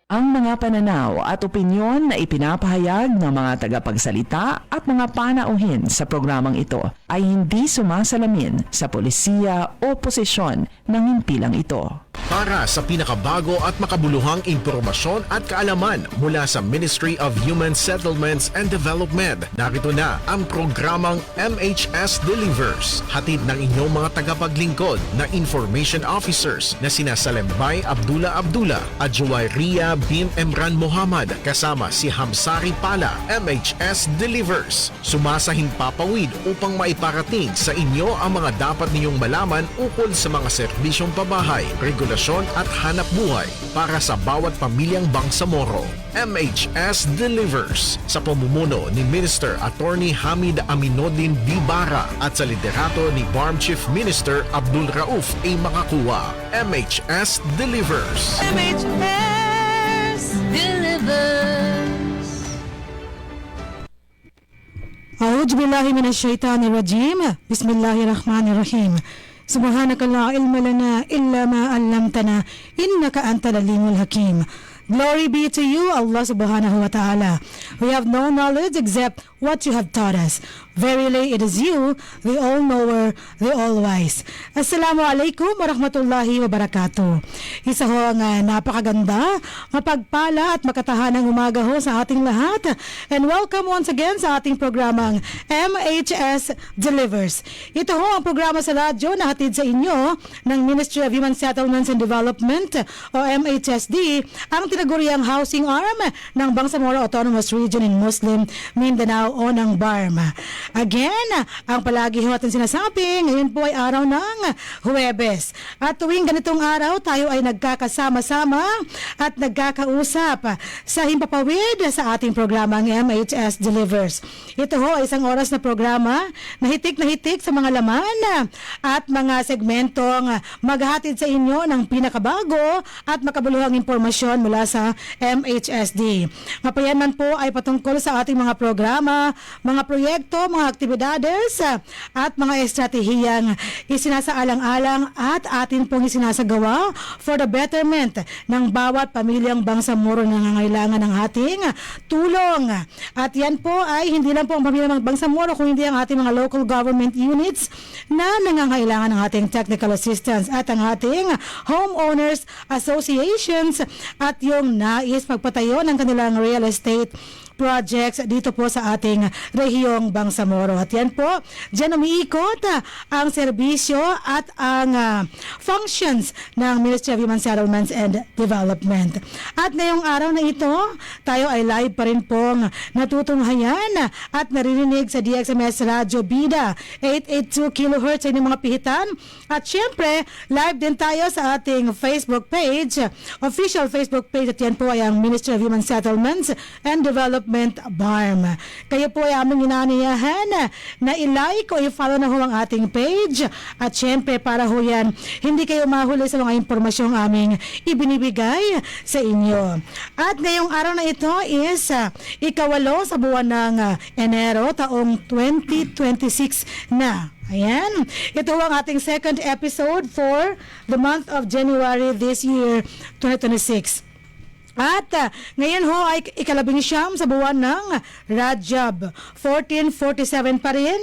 Ang mga pananaw at opinyon na ipinapahayag ng mga tagapagsalita at mga panauhin sa programang ito ay hindi sumasalamin sa polisiya o posisyon ng himpilang ito. Para sa pinakabago at makabuluhang impormasyon at kaalaman mula sa Ministry of Human Settlements and Development, narito na ang programang MHS Delivers. Hatid ng inyong mga tagapaglingkod na information officers na sina Salembay Abdullah at Joy Ria bin Emran Muhammad kasama si Hamsari Pala. MHS Delivers, sumasahing papawid upang maiparating sa inyo ang mga dapat ninyong malaman ukol sa mga serbisyong pabahay, regulasyon at hanap buhay para sa bawat pamilyang Bangsamoro. MHS Delivers sa pamumuno ni Minister Attorney Hamid Aminuddin Bibara at sa liderato ni BARM Chief Minister Abdul Rauf A. Makakuwa. MHS Delivers. MHS Delivers. A'udhu billahi minash shaitanir rajim. Bismillahirrahmanirrahim. Subhanaka la ilma lana illa ma 'allamtana innaka antal alimul hakim. Glory be to you, Allah subhanahu wa ta'ala. We have no knowledge except what you have taught us. Verily, it is you, the all-knower, the all-wise. Assalamu alaikum wa rahmatullahi wa barakatuh. Isa ho ang napakaganda, mapagpala at makatahanang umaga ho sa ating lahat. And welcome once again sa ating programang MHS Delivers. Ito ho ang programa sa radyo na hatid sa inyo ng Ministry of Human Settlements and Development o MHSD, ang tinaguriang housing arm ng Bangsamoro Autonomous Region in Muslim Mindanao o ng BARM. Again, ang palagi ho natin sinasabi, ngayon po ay araw ng Huwebes. At tuwing ganitong araw, tayo ay nagkakasama-sama at nagkakausap sa himpapawid sa ating programang MHS Delivers. Ito ho ay isang oras na programa na hitik sa mga laman at mga segmentong maghatid sa inyo ng pinakabago at makabuluhang impormasyon mula sa MHSD. Mapayan man po ay patungkol sa ating mga programa, mga proyekto, mga aktibidades at mga estratehiyang isinasaalang-alang at atin pong isinasagawa for the betterment ng bawat pamilyang Bangsamoro na nangangailangan ng ating tulong. At yan po ay hindi lang po ang pamilyang Bangsamoro, kundi ang ating mga local government units na nangangailangan ng ating technical assistance at ang ating homeowners associations at yung nais magpatayo ng kanilang real estate projects dito po sa ating rehiyong Bangsamoro. At yan po, dyan umiikot ang serbisyo at ang functions ng Ministry of Human Settlements and Development. At ngayong araw na ito, tayo ay live pa rin pong natutunghayan at naririnig sa DXMS Radio Bida 882 kHz sa inyong mga pihitan. At syempre, live din tayo sa ating Facebook page, official Facebook page, at yan po ay ang Ministry of Human Settlements and Development BARM. Kayo po ay aming inaaniyahan na i-like o i-follow na ho ang ating page at syempre para ho yan hindi kayo mahuli sa mga impormasyong aming ibinibigay sa inyo. At ngayong araw na ito is ikawalo sa buwan ng Enero taong 2026 na. Ayan, ito ang ating second episode for the month of January this year, 2026. At ngayon ho ay ikalabing-siyam sa buwan ng Rajab, 1447 pa rin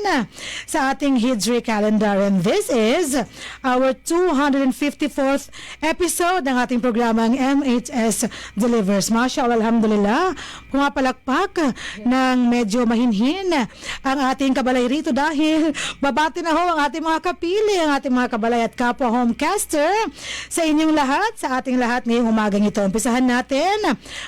sa ating Hijri calendar. And this is our 254th episode ng ating programang MHS Delivers. Mashallah, alhamdulillah, pumapalakpak ng medyo mahinhin ang ating kabalay rito dahil babati na ho ang ating mga kapili, ang ating mga kabalay at kapwa homecaster sa inyong lahat, sa ating lahat ngayong umagang ito. Umpisahan natin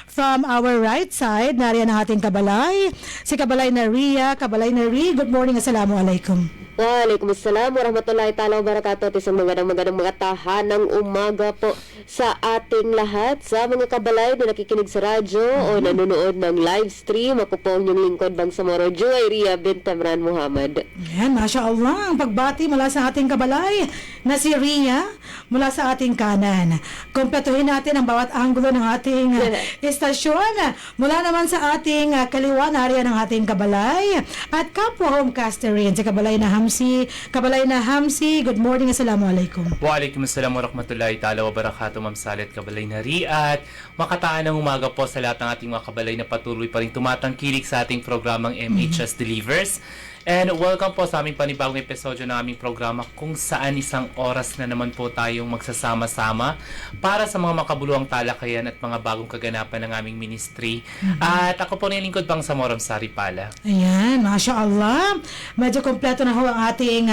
from our right side, nariyan ang ating kabalay, si Kabalay na Ria. Kabalay na Ria, good morning, assalamualaikum. Waalaikumsalam warahmatullahi ta'ala wabarakatuh. Isang magandang mga tahanang umaga po sa ating lahat, sa mga kabalay na nakikinig sa radyo o nanonood ng live stream. Ako po ang inyong lingkod, Bangsamoro, Joy Ria bin Emran Muhammad. Yan, Masya Allah, ang pagbati mula sa ating kabalay na si Ria mula sa ating kanan. Kompletuhin natin ang bawat anggulo ng ating istasyon. Mula naman sa ating kaliwa, nariyan ang ating kabalay at kapwa homecaster rin, si Kabalay na Hamsi. Kabalay na Hamsi, good morning, assalamualaikum. Waalaikumsalam warahmatullahi ta'ala wabarakatuh, Ma'am Salet Kabalay na Riat. Makataan ng umaga po sa lahat ng ating mga kabalay na patuloy pa rin tumatangkilik sa ating programang MHS Delivers. And welcome po sa aming panibagong episodyo ng aming programa kung saan isang oras na naman po tayong magsasama-sama para sa mga makabuluhang talakayan at mga bagong kaganapan ng aming ministry. At ako po nilingkod Bang Samoram Saripala. Ayan, Masya Allah. Medyo kompleto na ho ang ating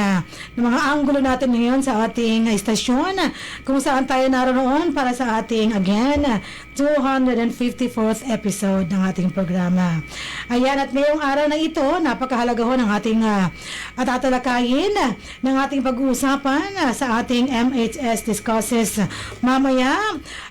mga anggulo natin ngayon sa ating istasyon kung saan tayo naroon para sa ating, again, 254th episode ng ating programa. Ayan, at ngayong araw na ito, napakahalaga ho ng ating tatalakayin ng ating pag-uusapan sa ating MHS Discusses mamaya.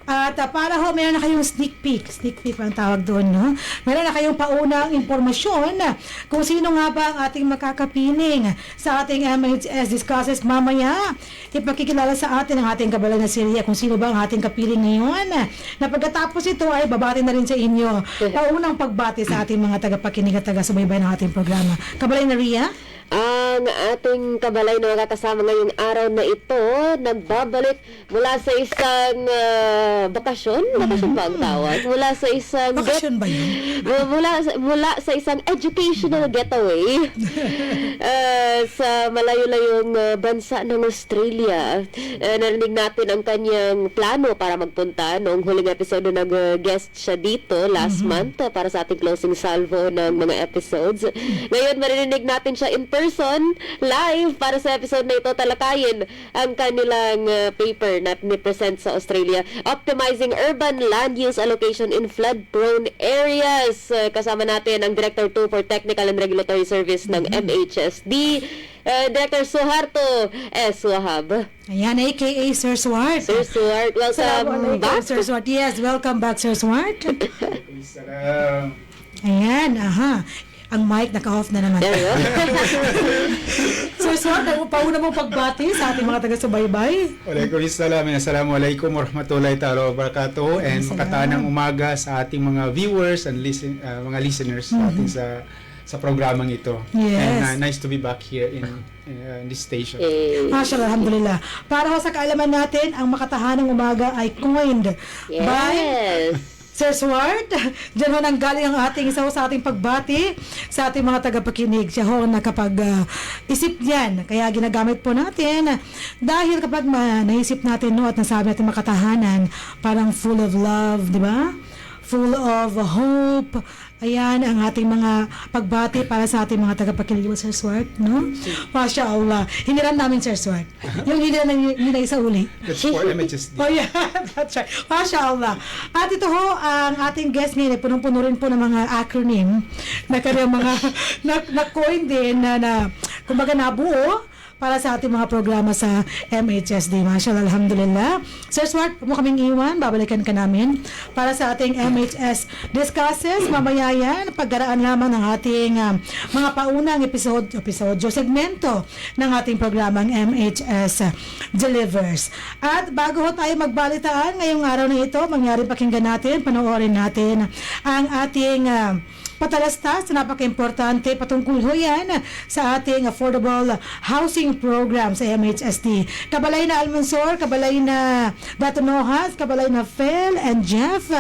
At para ho, meron na kayong sneak peek pa ang tawag doon, no? Meron na kayong paunang impormasyon kung sino nga ba ang ating makakapiling sa ating MHS Discusses mamaya. Ipakikilala sa atin ang ating kabalay na Syria kung sino ba ang ating kapiling ngayon. Na pagkatapos ito ay babati na rin sa inyo paunang pagbati sa ating mga tagapakinig at taga-subaybay ng ating programa. Kabalay na Ria? Ang ating kabalay na makakasama ngayong araw na ito, nagbabalik mula sa isang bakasyon ba ang tawag? Mula sa isang Bakasyon ba yun? mula sa isang educational getaway sa malayo-layong bansa ng Australia. Narinig natin ang kanyang plano para magpunta noong huling episode na nag-guest siya dito last month para sa ating closing salvo ng mga episodes. Ngayon maririnig natin siya in person, live, para sa episode na ito talakayin ang kanilang paper na ni-present sa Australia, Optimizing Urban Land Use Allocation in Flood-Prone Areas. Kasama natin ang Director 2 for Technical and Regulatory Service ng MHSD, Director Suharto S. Wahab. Ayan, aka Sir Swart. Sir Suhart, welcome back. Sir Swart. Yes, welcome back, Sir Swart. Ayan, aha. Ang mic naka-off na naman. There you go. Sir Swart, pauna mo pagbati sa ating mga taga-subaybay. Waalaikumsalam. Assalamualaikum warahmatullahi ta'ala wabarakatuh. And makataan ng umaga sa ating mga viewers and mga listeners natin sa programang ito. Yes. And nice to be back here in this station. Mashallah, alhamdulillah. Para ho sa kaalaman natin, ang makatahanang umaga ay coined by Yes. Sir Swart. Diyan ho nang galing ang ating isa ho sa ating pagbati sa ating mga tagapakinig. Siya ho nakapag-isip niyan. Kaya ginagamit po natin dahil kapag naisip natin no, at nasabi natin makatahanan, parang full of love, di ba? Full of hope. Ayan ang ating mga pagbati para sa ating mga tagapakinig, Sir Swart, no? Masya Allah. Hiniram namin, Sir Swart. Yung hiniram na yun ay sa uli. That's for MHSD. Oh yeah, that's right. Masya Allah. At ito ho, ang ating guest ngayon, punong-puno rin po ng mga acronym na kanyang mga na-coin din na kumbaga nabuo para sa ating mga programa sa MHSD. Mashallah, alhamdulillah. Sir Swart, huwag mo kaming iwan. Babalikan ka namin para sa ating MHS Discusses. Mamaya yan, pagkaraan lamang ng ating mga paunang episodyo, segmento ng ating programang MHS Delivers. At bago ho tayo magbalitaan ngayong araw na ito, mangyari pakinggan natin, panoorin natin ang ating patalastas na napaka-importante patungkol ho yan sa ating affordable housing program sa MHSD. Kabalay na Almansor, kabalay na Dato Nohas, kabalay na Fel and Jeff.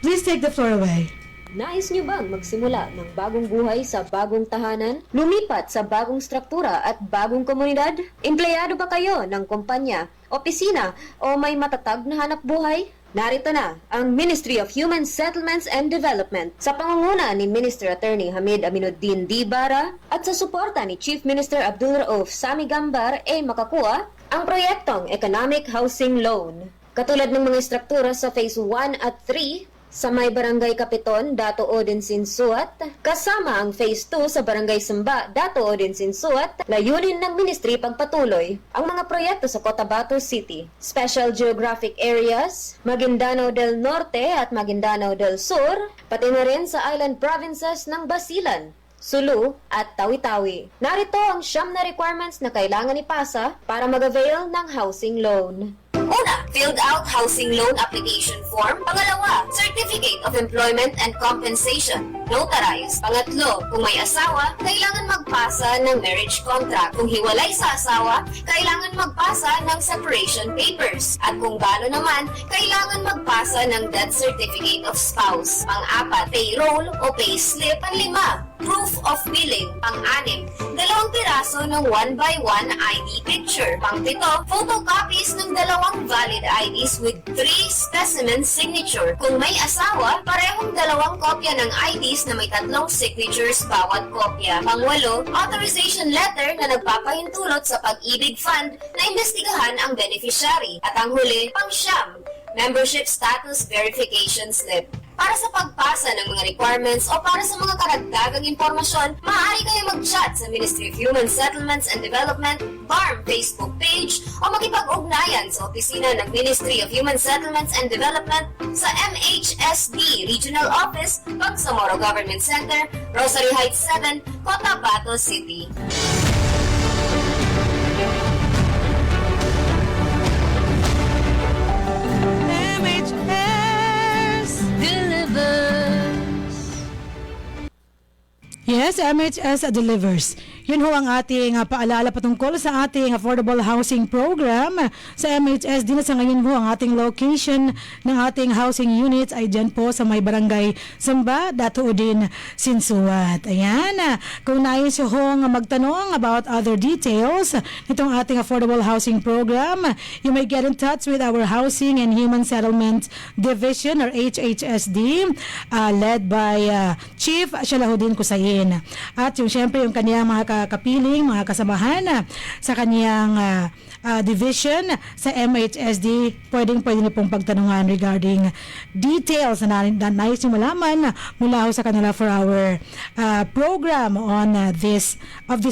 Please take the floor away. Nais nyo bang magsimula ng bagong buhay sa bagong tahanan? Lumipat sa bagong struktura at bagong komunidad? Empleyado ba kayo ng kumpanya, opisina o may matatag na hanap buhay? Narito na ang Ministry of Human Settlements and Development sa pangunguna ni Minister Attorney Hamid Aminuddin Dibara at sa suporta ni Chief Minister Abdul Rauf Sami Gambar ay makakuha ang proyektong Economic Housing Loan. Katulad ng mga struktura sa Phase 1 at 3 sa may Barangay Kapiton, Dato Odin Sinsuat, kasama ang Phase 2 sa Barangay Samba, Dato Odin Sinsuat, layunin ng ministry pagpatuloy ang mga proyekto sa Cotabato City, Special Geographic Areas, Maguindanao del Norte at Maguindanao del Sur, pati na rin sa island provinces ng Basilan, Sulu at Tawi-Tawi. Narito ang 9 na requirements na kailangan ipasa para mag-avail ng housing loan. Una, filled out housing loan application form. Pangalawa, certificate of employment and compensation. Notarized. Pangatlo, kung may asawa, kailangan magpasa ng marriage contract. Kung hiwalay sa asawa, kailangan magpasa ng separation papers. At kung galo naman, kailangan magpasa ng death certificate of spouse. Pang-apat, payroll o payslip. Pang-lima, proof of billing. Pang-anim, 2 piraso ng 1x1 ID picture. Pang-pito, photocopies ng 2 valid IDs with 3 specimen signature. Kung may asawa, parehong 2 kopya ng IDs na may 3 signatures bawat kopya. Pang-walo, authorization letter na nagpapahintulot sa Pag-ibig Fund na imbestigahan ang beneficiary. At ang huli, pang-siyam, membership status verification slip. Para sa pagpasa ng mga requirements o para sa mga karagdagang impormasyon, maaari kayo mag-chat sa Ministry of Human Settlements and Development, BARM Facebook page o makipag-ugnayan sa opisina ng Ministry of Human Settlements and Development sa MHSD Regional Office, Bangsamoro Government Center, Rosary Heights 7, Cotabato City. MHS delivers. Yes, MHS delivers. Yun ho ang ating paalala patungkol sa ating affordable housing program sa MHS. Din sa ngayon ho ang ating location ng ating housing units ay dyan po sa may barangay Samba, Datuudin, Sinsuat. Ayan, kung nais hong magtanong about other details nitong ating affordable housing program, you may get in touch with our Housing and Human Settlement Division or HHSD led by Chief Shalahuddin Kusayin. At yung syempre yung kaniyang mga kapiling, mga kasamahan sa kaniyang division sa MHSD, pwede niyo pong pagtanungan regarding details na nais niyo malaman mula ho sa kanila for our program on this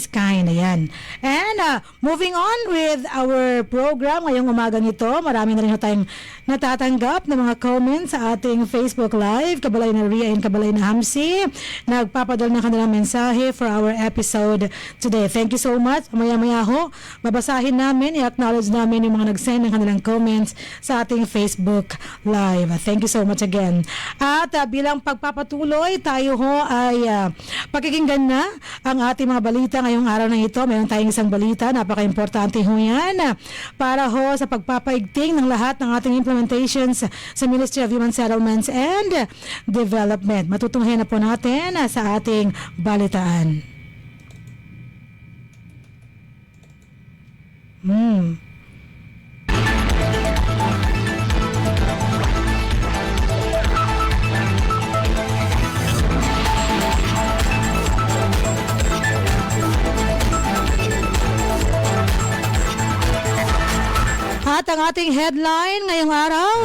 kind. Ayan. And moving on with our program ngayong umagang ito, marami na rin tayong natatanggap ng mga comments sa ating Facebook Live. Kabalay na Ria and Kabalay na Hamsi nagpapadala ng kanilang mensahe for our episode today. Thank you so much. Maya-maya ho, babasahin namin, i-acknowledge namin yung mga nag-send ng kanilang comments sa ating Facebook Live. Thank you so much again. At bilang pagpapatuloy, tayo ho ay pakikinggan na ang ating mga balita ngayong araw na ito. Mayroon tayong isang balita, napaka-importante ho yan para ho sa pagpapaigting ng lahat ng ating implementations sa Ministry of Human Settlements and Development. Matutunghayan na po natin sa ating balitaan. At ang ating headline ngayong araw,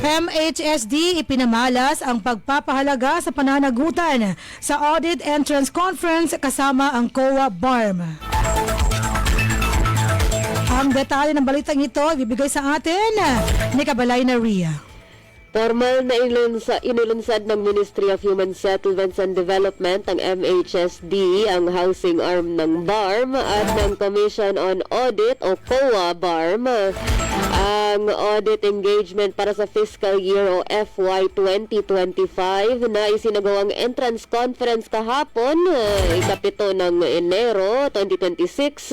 MHSD ipinamalas ang pagpapahalaga sa pananagutan sa Audit Entrance Conference kasama ang COA BARM. Ang detalye ng balitang ito ibibigay sa atin ni Kabalay na Ria. Formal na inilunsad ng Ministry of Human Settlements and Development, ang MHSD, ang housing arm ng BARM at ng Commission on Audit o COA BARM, ang audit engagement para sa fiscal year o FY 2025 na isinagawang entrance conference kahapon, ikapito ng Enero 2026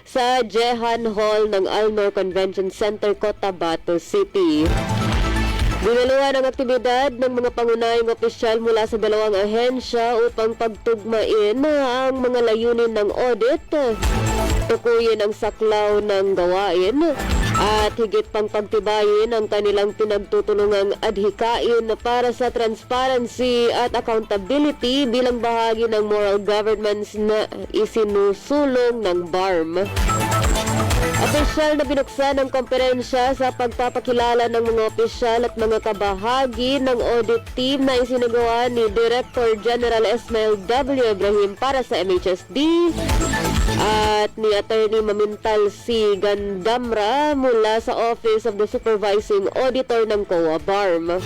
sa Jehan Hall ng Alnor Convention Center, Cotabato City. Dinaluhan ang aktibidad ng mga pangunahing opisyal mula sa dalawang ahensya upang pagtugmain ang mga layunin ng audit, tukuyin ang saklaw ng gawain, at higit pang pagtibayin ang kanilang pinagtutulungang adhikain para sa transparency at accountability bilang bahagi ng moral governance na isinusulong ng BARM. Opisyal na binuksan ang komperensya sa pagpapakilala ng mga opisyal at mga kabahagi ng audit team na isinagawa ni Director General Esmail W. Ibrahim para sa MHSD at ni Attorney Mamintal C. Gandamra mula sa Office of the Supervising Auditor ng COA BARM.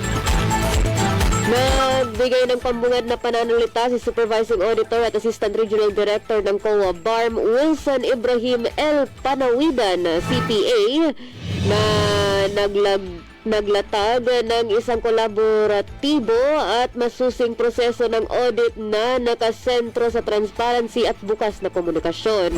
Nagbigay ng pambungad na pananalita si Supervising Auditor at Assistant Regional Director ng COA BARM, Wilson Ibrahim L. Panawidan, CPA, na naglatag ng isang kolaboratibo at masusing proseso ng audit na nakasentro sa transparency at bukas na komunikasyon.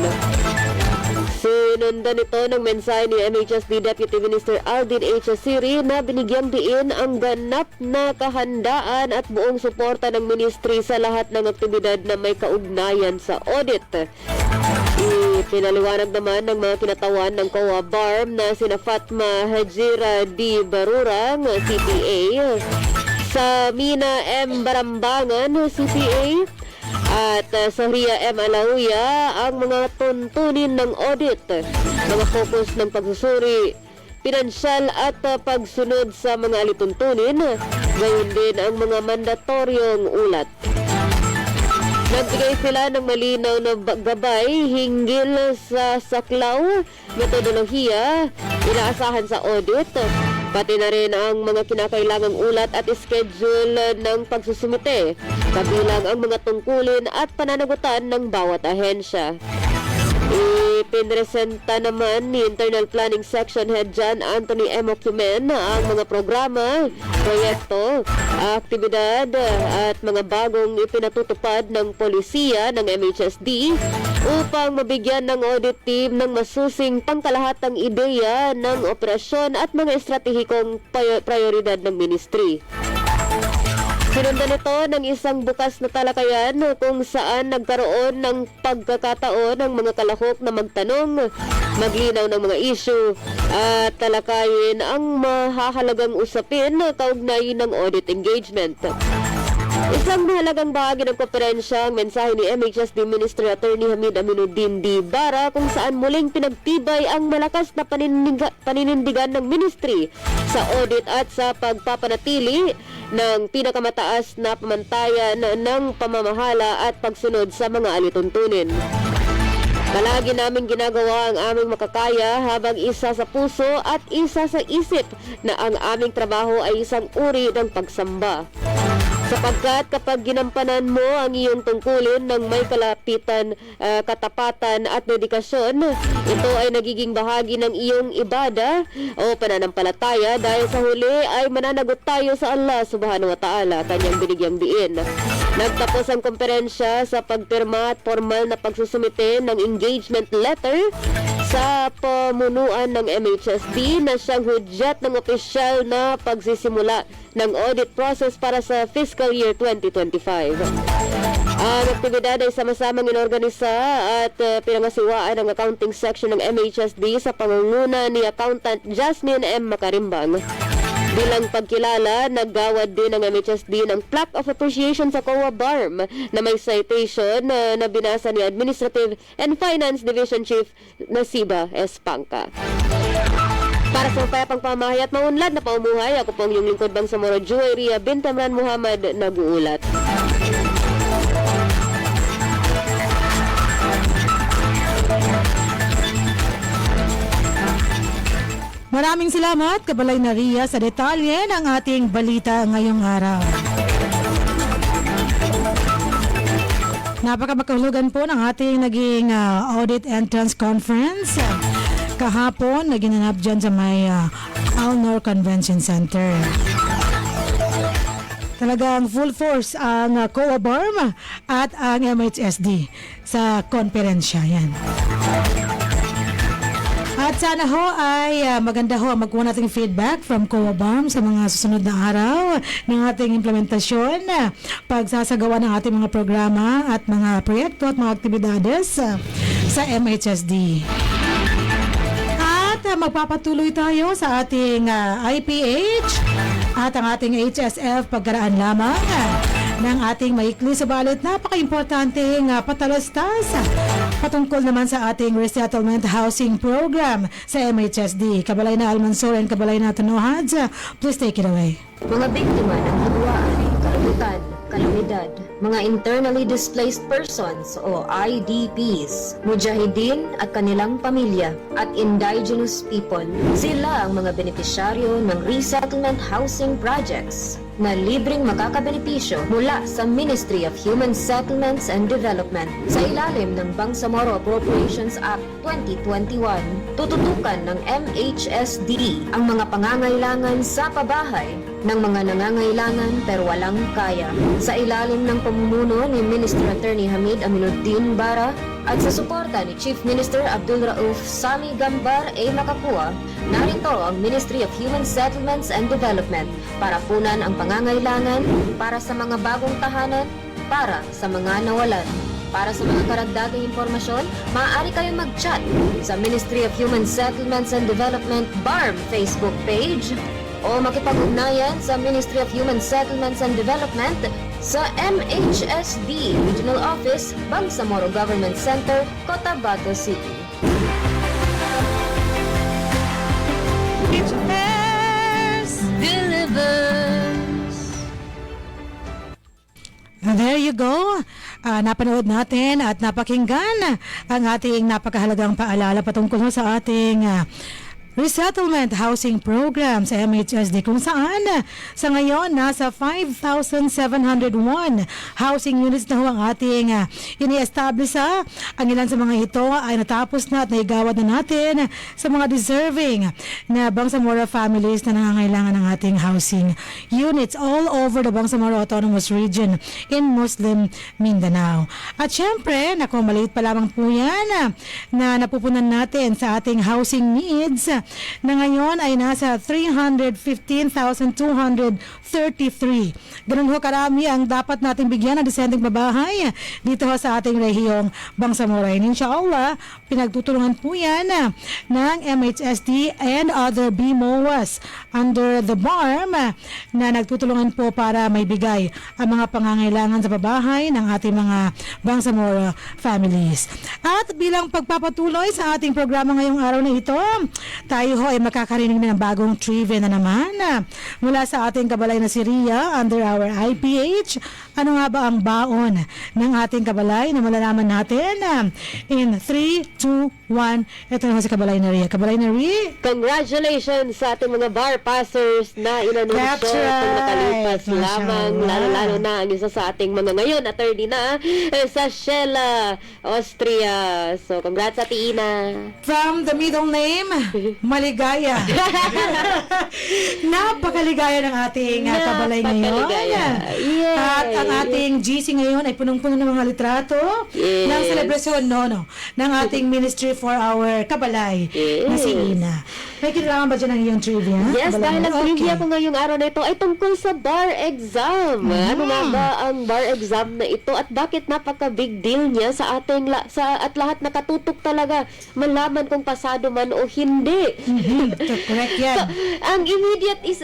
Sinundan ito ng mensahe ni MHSD Deputy Minister Aldin H. Asiri na binigyang diin ang ganap na kahandaan at buong suporta ng ministry sa lahat ng aktibidad na may kaugnayan sa audit. Pinaliwanag naman ng mga kinatawan ng COA BARM na sina Fatma Hajira D. Barurang, CPA, Samina M. Barambangan, CPA, at Sahria M. Alauya ang mga tuntunin ng audit, mga focus ng pagsusuri, pinansyal at pagsunod sa mga alituntunin, gayon din ang mga mandatoryong ulat. Nagbigay sila ng malinaw na gabay hinggil sa saklaw, metodolohiya, inaasahan sa audit, pati na rin ang mga kinakailangang ulat at schedule ng pagsusumite, kabilang ang mga tungkulin at pananagutan ng bawat ahensya. Ipinresenta naman ni Internal Planning Section Head John Anthony M. Ocumen ang mga programa, proyekto, aktibidad at mga bagong ipinatutupad ng polisiya ng MHSD upang mabigyan ng audit team ng masusing pangkalahatang ideya ng operasyon at mga estratehikong prioridad ng ministry. Sinundan ito ng isang bukas na talakayan kung saan nagkaroon ng pagkakataon ng mga kalahok na magtanong, maglinaw ng mga issue at talakayin ang mahahalagang usapin kaugnay ng audit engagement. Isang mahalagang bahagi ng konferensya ang mensahe ni MHSD Minister Attorney Hamid Aminuddin D. Bara kung saan muling pinagtibay ang malakas na paninindigan ng ministry sa audit at sa pagpapanatili ng pinakamataas na pamantayan ng pamamahala at pagsunod sa mga alituntunin. Palagi namin ginagawa ang aming makakaya habang isa sa puso at isa sa isip na ang aming trabaho ay isang uri ng pagsamba. Sapagkat kapag ginampanan mo ang iyong tungkulin ng may kalapitan, katapatan at dedikasyon, ito ay nagiging bahagi ng iyong ibada o pananampalataya dahil sa huli ay mananagot tayo sa Allah subhanahu wa ta'ala, kanyang binigyang diin. Nagtapos ang komperensya sa pagpirma at formal na pagsusumite ng engagement letter sa pamunuan ng MHSD na siyang hudyat ng opisyal na pagsisimula ng audit process para sa fiscal year 2025. Ang aktibidad ay sama-samang inorganisa at pinangasiwaan ng accounting section ng MHSD sa pangunguna ni Accountant Jasmine M. Macarimbang. Bilang pagkilala, naggawad din ng MHSD ng Plaque of Appreciation sa COA BARM na may citation na binasa ni Administrative and Finance Division Chief Nasiba S. Pangka. Para sa mapayapang pamahay at maunlad na paumuhay, ako pong yung lingkod bang Samoro Juweria Bintamran Muhammad nag-uulat. Maraming salamat, Kabalay Naria, sa detalye ng ating balita ngayong araw. Napakamakalugan po ng ating naging audit entrance conference kahapon na ginanap dyan sa may Alnor Convention Center. Talagang full force ang COA BARM at ang MHSD sa konferensya yan. At sana ho ay maganda ho magkuha nating feedback from COA BARM sa mga susunod na araw ng ating implementasyon, pagsasagawa ng ating mga programa at mga proyekto at mga aktibidades sa MHSD. At magpapatuloy tayo sa ating IPH at ang ating HSF pagkaraan lamang ng ating maikli subalit napaka-importanteng patalastas patungkol naman sa ating resettlement housing program sa MHSD. Kabalay na Almansor and Kabalay na Tanohads, please take it away. Mga biktima ng hidwaan, kalabutan, kalamidad, mga internally displaced persons o IDPs, mujahideen at kanilang pamilya, at indigenous people. Sila ang mga benepisyaryo ng resettlement housing projects na libreng makakabenepisyo mula sa Ministry of Human Settlements and Development sa ilalim ng Bangsamoro Appropriations Act 2021. Tututukan ng MHSD ang mga pangangailangan sa pabahay ng mga nangangailangan pero walang kaya. Sa ilalim ng pamumuno ni Minister Attorney Hamid Aminuddin Bara at sa suporta ni Chief Minister Abdul Rauf Sami Gambar A. Makakua, narito ang Ministry of Human Settlements and Development para punan ang pangangailangan para sa mga bagong tahanan, para sa mga nawalan. Para sa mga karagdagang impormasyon, maaari kayong mag-chat sa Ministry of Human Settlements and Development BARM Facebook page o makipag-ugnayan sa Ministry of Human Settlements and Development sa MHSD Regional Office, Bangsamoro Government Center, Cotabato City. MHS delivers. There you go. Napanood natin at napakinggan ang ating napakahalagang paalala patungkol sa ating resettlement housing program sa MHSD kung saan sa ngayon nasa 5,701 housing units na ho ang ating ini-establish. Ang ilan sa mga ito ay natapos na at naigawad na natin sa mga deserving na Bangsamoro families na nangangailangan ng ating housing units all over the Bangsamoro Autonomous Region in Muslim Mindanao. At syempre, maliit pa lamang po yan na napupunan natin sa ating housing needs na ngayon ay nasa 315,233. Ganun ho karami ang dapat natin bigyan ng disenteng babahay dito ho sa ating rehiyong Bangsamoro. Inshallah, pinagtutulungan po yan ng MHSD and other BMOAs under the BARM na nagtutulungan po para may bigay ang mga pangangailangan sa babahay ng ating mga Bangsamoro families. At bilang pagpapatuloy sa ating programa ngayong araw na ito, tayo ho ay makakarinig na ng bagong trivia na naman mula sa ating kabalay na si Ria under our IPH. Ano nga ba ang baon ng ating kabalay na malalaman natin in 3, 2, 1. Ito na si kabalay na Ria. Kabalay na Ria. Congratulations sa ating mga bar passers na inanunsyo kung nakalipas lamang, lalo na ang isa sa ating mga ngayon attorney na sa Shela, Austria. So congrats sa Tina. From the middle name, Maligaya. Napakaligaya ng ating kabalay ngayon. Yay. At ang ating GC ngayon ay punong-puno ng mga litrato ng selebrasyon ng ating ministry for our kabalay na si Ina. May kinalaman ba dyan ang iyong trivia? Yes, Kabalay dahil mo? ang trivia ko ngayong araw na ito ay tungkol sa bar exam. Ano nga ba ang bar exam na ito at bakit napaka-big deal niya sa ating at lahat nakatutok talaga malaman kung pasado man o hindi. Correct yan. So,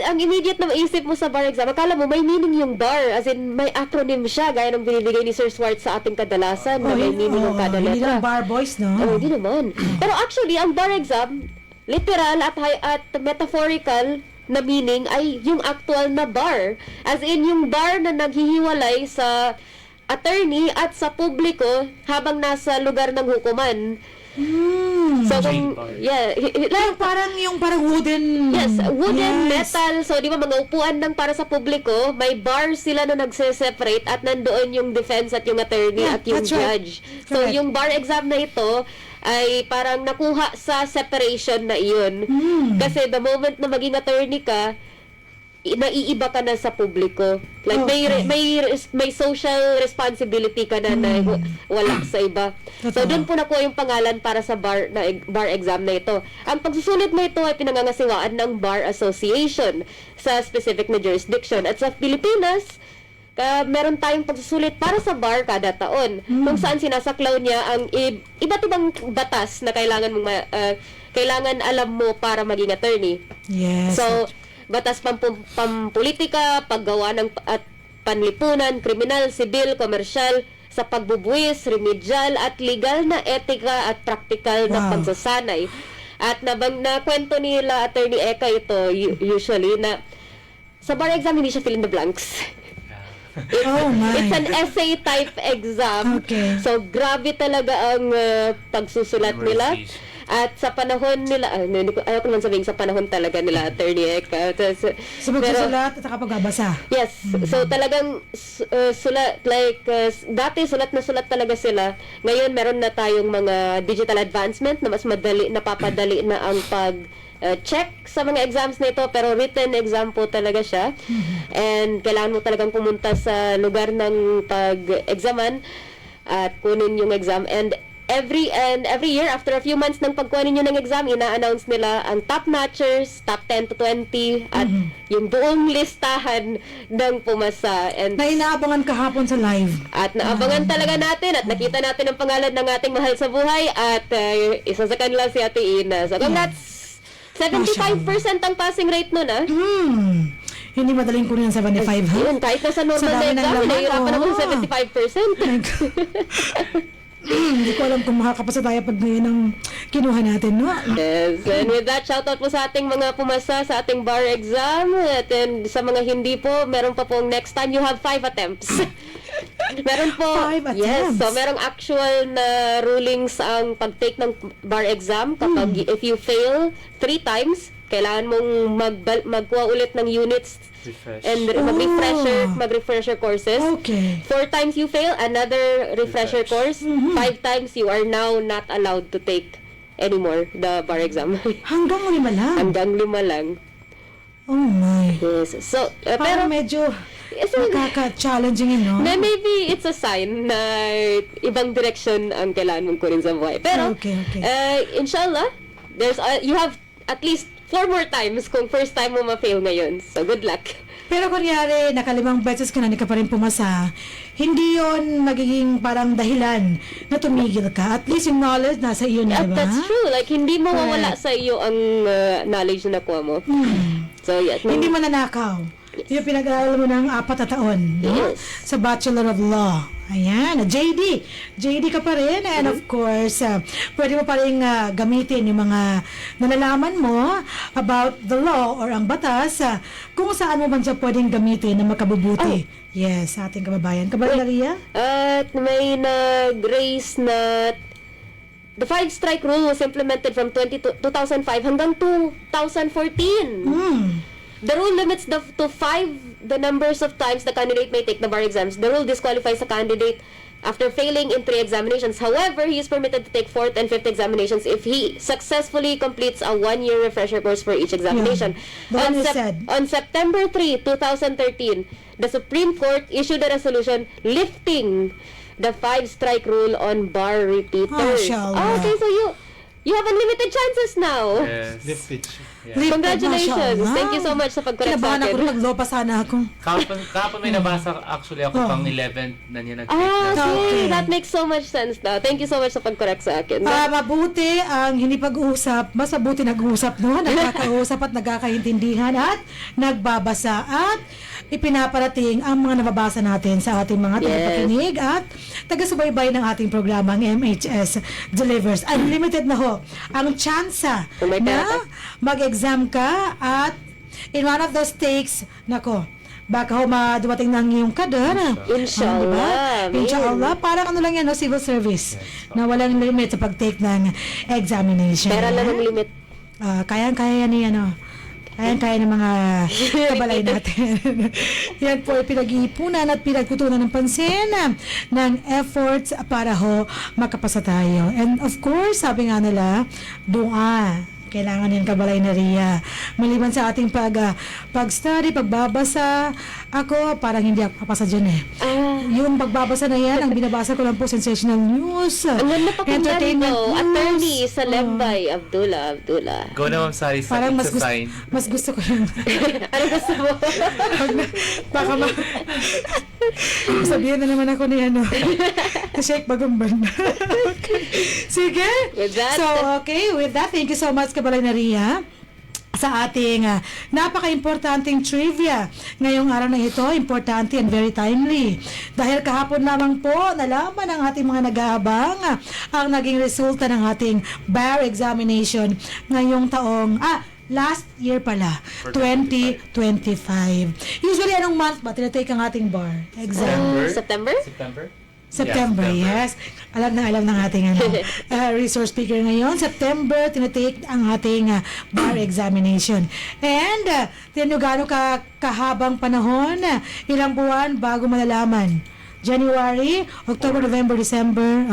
ang immediate na maisip mo sa bar exam, akala mo may meaning yung bar, as in may acronym siya, gaya ng binibigay ni Sir Swart sa ating kadalasan, na may meaning yung kada Hindi letra. lang bar boys, no? Oh, hindi naman. Pero actually, ang bar exam, literal at metaphorical na meaning ay yung actual na bar. As in, yung bar na naghihiwalay sa attorney at sa publiko habang nasa lugar ng hukuman. So, Yung parang wooden... Yes, wooden, Yes. metal. So, di ba, mga upuan lang para sa publiko, may bar sila na nagse-separate at nandoon yung defense at yung attorney Yeah, at yung that's right. judge. So, Correct. yung bar exam na ito ay parang nakuha sa separation na iyon. Kasi the moment na maging attorney ka, naiiba ka na sa publiko. Like, may social responsibility ka na wala sa iba. So, doon po nakuha yung pangalan para sa bar exam na ito. Ang pagsusulit na ito ay pinangangasiwaan ng Bar Association sa specific na jurisdiction. At sa Pilipinas, meron tayong pagsusulit para sa bar kada taon. Kung saan sinasaklaw niya ang iba't ibang batas na kailangan alam mo para maging attorney. Yes. So, batas pampolitika, paggawa ng at panlipunan, kriminal, sibil, komersyal, sa pagbubuwis, remedial at legal na etika at praktikal na pagsasanay. At nakwento nila Attorney Eka ito usually na sa bar exam hindi siya fill in the blanks. It's an essay type exam. Okay. So grabe talaga ang pagsusulat nila. At sa panahon nila, ayaw ko naman sabihin sa panahon talaga nila, Attorney Eka. So magsusulat at nakapagbabasa. Yes. So talagang sulat, like dati sulat talaga sila. Ngayon meron na tayong mga digital advancement na mas madali, napapadali na ang check sa mga exams na ito, pero written exam po talaga siya. And kailangan mo talagang pumunta sa lugar ng pag-examan at kunin yung exam. And every year, after a few months ng pagkuha ninyo ng exam, ina-announce nila ang top notchers, top 10 to 20, at yung buong listahan ng pumasa. And Na inaabangan kahapon sa live. at naabangan talaga natin at nakita natin ang pangalan ng ating mahal sa buhay at isa sa kanila si Ate Ina. So congrats! 75% ang passing rate nun, ah. Hindi madaling kunin ang 75, ha? Yun, kahit nasa normal Sa na dami ng exam, laman, nahihirapan ako oo. sa 75%. Hindi ko alam kung makakapasa tayo pag ngayon ang kinuha natin, no? Yes, and with that, shoutout po sa ating mga pumasa sa ating bar exam. At then, sa mga hindi po, meron pa pong next time, you have 5 attempts. Meron po, 5 yes, attempts. so merong actual na rulings ang pag-take ng bar exam. Kapag if you fail 3 times, kailangan mong magkuha ulit ng units Refresh. and mag-refresher courses. Okay. 4 times you fail, another refresher course. 5 times you are now not allowed to take anymore the bar exam. Hanggang 5 lang. Hanggang 5 lang. Oh my. Yes. So, pero Parang medyo nakaka-challenging yun, no? maybe it's a sign na ibang direction ang kailangan mong kunin sa buhay. Pero, Okay. inshallah, you have at least 4 more times kung first time mo ma-fail ngayon. So, good luck. Pero kunyari, nakalimang beses ka na, hindi ka pa rin pumasa, hindi yon magiging parang dahilan na tumigil ka. At least yung knowledge nasa iyo na, At diba? that's true. Like, hindi mo Correct. mawala sa iyo ang knowledge na nakuha mo. So, yes. Hindi mo nanakaw. Yung pinag-aaral mo ng 4 na taon, no? Yes. Sa Bachelor of Law. Ayan, JD ka pa rin. And of course, pwede mo pa rin gamitin yung mga nalalaman mo about the law or ang batas kung saan mo man siya pwedeng gamitin na makabubuti. Yes, sa ating kababayan. Kabayan, At may nag-raise na the 5-strike rule was implemented from 2005 hanggang 2014. The rule limits to 5 the numbers of times the candidate may take the bar exams. The rule disqualifies a candidate after failing in 3 examinations. However, he is permitted to take 4th and 5th examinations if he successfully completes a 1-year refresher course for each examination. The one you said. On September 3, 2013, the Supreme Court issued a resolution lifting the 5-strike rule on bar repeaters. Mashallah. Okay, so you have unlimited chances now. Yes. Lifted. Lifted, Congratulations. mashallah. Thank you so much sa pag-correct sa Kinabahan ako, akin. naglopa sana ako. Kahapon may nabasa actually ako Oh. pang 11 na niya nag-take na. Okay. Okay. That makes so much sense now. Thank you so much sa pag-correct sa akin. Mabuti ang hindi pag-uusap, mas mabuti nag-uusap, no? Nagkakausap at nagkakaintindihan at nagbabasa at ipinaparating ang mga nababasa natin sa ating mga tagapakinig at taga-subaybay ng ating programang MHS Delivers. Unlimited na ho ang tsansa Oh my na God. mag-exam ka at in one of those takes, nako, baka ho dumating ng iyong kadar. Inshallah. Diba? Inshallah. Parang ano lang yan, no? Civil service. Na walang limit sa pag-take ng examination. Pera lang ang limit. Kayang-kaya yan ni ano. Kayang-kaya ng mga kabalay natin. Yan po ay pinag-iipunan at pinagkutunan ng pansin ng efforts para ho makapasa tayo. And of course, sabi nga nila, dua. Kailangan yan kabalay na Ria. Maliban sa ating pag-study, pagbabasa, ako parang hindi ako papasa dyan eh. Yung pagbabasa na yan, ang binabasa ko lang po sensational news, Ang ganda pa kung entertainment ganito. news. Attorney sa Lembay, Abdullah. Go na, Ma'am Sari, sa Parang mas sign. gusto ko yung Ano gusto mo? baka sabihin na naman ako ni ano na Sheikh Bagumban. Okay. Sige. With that- So, okay. With that, thank you so much, Kabalay na Ria, sa ating napaka-importanting trivia. Ngayong araw na ito, importante and very timely. Dahil kahapon lamang po, nalaman ng ating mga nag-aabang ang naging resulta ng ating bar examination ngayong taong, last year pala, 2025. Usually, anong month ba tinatake ang ating bar exam? September? September? September, September. yes. Alam ng ating resource speaker ngayon. September, tinitake ang ating bar examination. And, tiyan nyo gaano kahabang panahon, ilang buwan bago malalaman. January, October, November, December,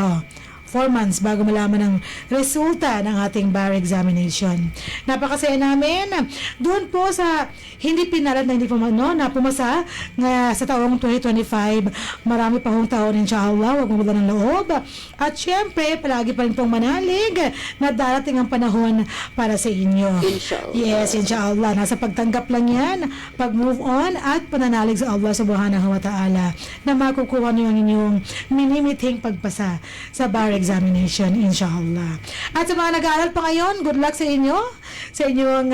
4 months bago malaman ang resulta ng ating bar examination. Napakasaya namin. Doon po sa hindi pinalad na hindi na pumasa sa taong 2025. Marami pa hong taon, inshallah. Huwag mawala ng loob. At syempre, palagi pa rin pong manalig na darating ang panahon para sa inyo. Inshallah. Yes, inshallah. Nasa pagtanggap lang yan, pag-move on at pananalig sa Allah subhanahu wa ta'ala na makukuha niyo ang inyong minimithing pagpasa sa bar examination, inshallah. At sa mga nag-aaral pa ngayon, good luck sa inyo, sa inyong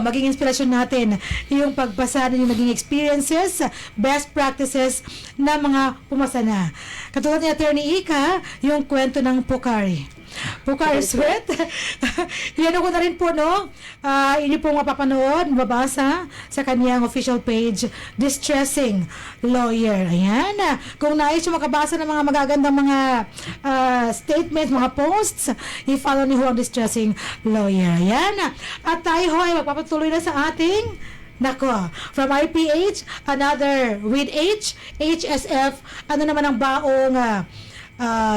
maging inspirasyon natin yung pagbasa ng yung naging experiences, best practices na mga pumasa na. Katulad ni Attorney Ika, yung kwento ng Pocari Sweat. Yan ko na rin po, no? Inyo pong mapapanood, mababasa sa kanyang official page, Distressing Lawyer. Ayan. Kung nais yung makabasa ng mga magagandang mga statements, mga posts, i-follow niyo ang Distressing Lawyer. Ayan. At tayo ho ay magpapatuloy na sa ating from IPH, another with HSF, ano naman ang baong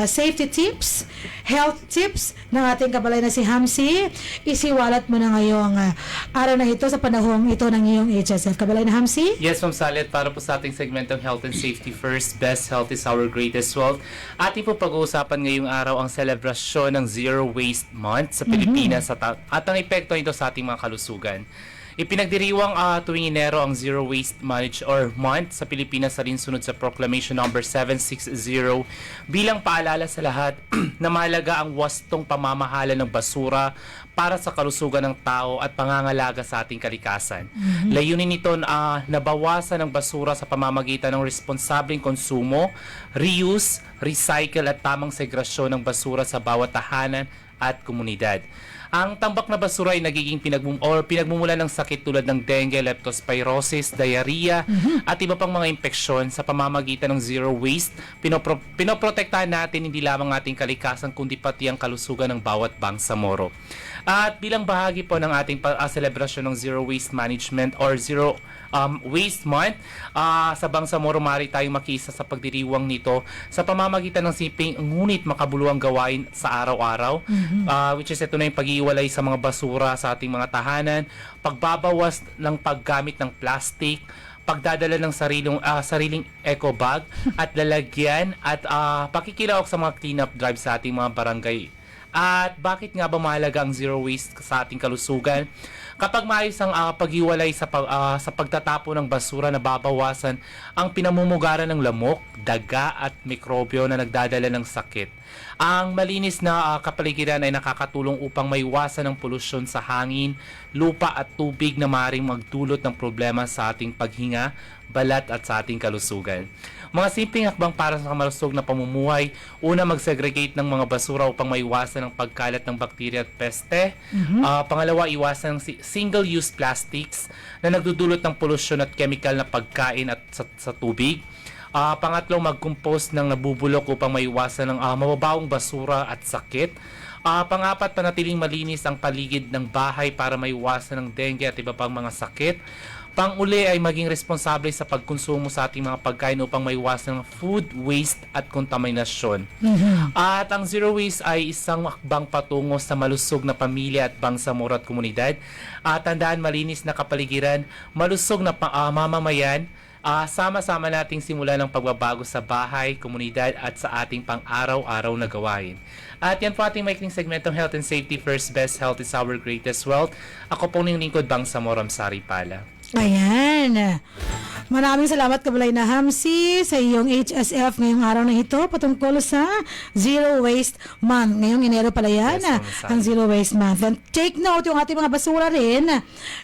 safety tips, health tips ng ating kabalay na si Hamsi. Isiwalat mo na ngayong araw na ito sa panahong ito ng iyong HSF. Kabalay na Hamsi? Yes, Ma'am Salet, para po sa ating segmentong Health and Safety First, Best Health is Our Greatest Wealth. Ating po pag-uusapan ngayong araw ang selebrasyon ng Zero Waste Month sa Pilipinas at ang epekto nito sa ating mga kalusugan. Ipinagdiriwang tuwing Enero ang Zero Waste Month sa Pilipinas sa sunod sa Proclamation number 760 bilang paalala sa lahat na mahalaga ang wastong pamamahala ng basura para sa kalusugan ng tao at pangangalaga sa ating kalikasan. Layunin nito nabawasan ang basura sa pamamagitan ng responsableng konsumo, reuse, recycle at tamang segregasyon ng basura sa bawat tahanan at komunidad. Ang tambak na basura ay nagiging pinagmumula ng sakit tulad ng dengue, leptospirosis, diarrhea, at iba pang mga impeksyon. Sa pamamagitan ng zero waste, pinoprotektahan natin hindi lamang ating kalikasan kundi pati ang kalusugan ng bawat bangsamoro. At bilang bahagi po ng ating selebrasyon ng Zero Waste Management or Zero Waste Month, sa Bangsamoro mari tayong makisa sa pagdiriwang nito sa pamamagitan ng simpleng ngunit makabuluhang gawain sa araw-araw, which is ito na yung pag-iwalay sa mga basura sa ating mga tahanan, pagbabawas ng paggamit ng plastic, pagdadala ng sariling eco bag at lalagyan at pakikilahok sa mga cleanup drive sa ating mga barangay. At bakit nga ba mahalaga ang zero waste sa ating kalusugan? Kapag maayos ang paghiwalay sa pagtatapo ng basura, nababawasan ang pinamumugaran ng lamok, daga at mikrobyo na nagdadala ng sakit. Ang malinis na kapaligiran ay nakakatulong upang maiwasan ang polusyon sa hangin, lupa at tubig na maaaring magdulot ng problema sa ating paghinga, balat at sa ating kalusugan. Mga simpleng hakbang para sa malusog na pamumuhay: una, mag-segregate ng mga basura upang maiwasan ang pagkalat ng bakterya at peste. Pangalawa, iwasan ng single-use plastics na nagdudulot ng polusyon at chemical na pagkain at sa tubig. Pangatlo, mag-compost ng nabubulok upang maiwasan ng mababawang basura at sakit. Pangapat, panatiling malinis ang paligid ng bahay para maiwasan ng dengue at iba pang mga sakit. Pang-uli ay maging responsable sa pagkonsumo sa ating mga pagkain upang maiwasan ng food waste at kontaminasyon. At ang zero waste ay isang hakbang patungo sa malusog na pamilya at bangsamoro at komunidad. Tandaan, malinis na kapaligiran, malusog na mamamayan. Sama-sama nating simulan ng pagbabago sa bahay, komunidad at sa ating pang-araw-araw na gawain. At yan po ating maikling segmentong Health and Safety First, Best Health is Our Greatest Wealth. Ako po ning lingkod, Bangsamoro Sari Pala. Ayan. Maraming salamat, Kabalay na Hamsi, sa iyong HSF ngayong araw na ito patungkol sa Zero Waste Month. Ngayong Enero pala yan, ang Zero Waste Month. And take note, yung ating mga basura rin.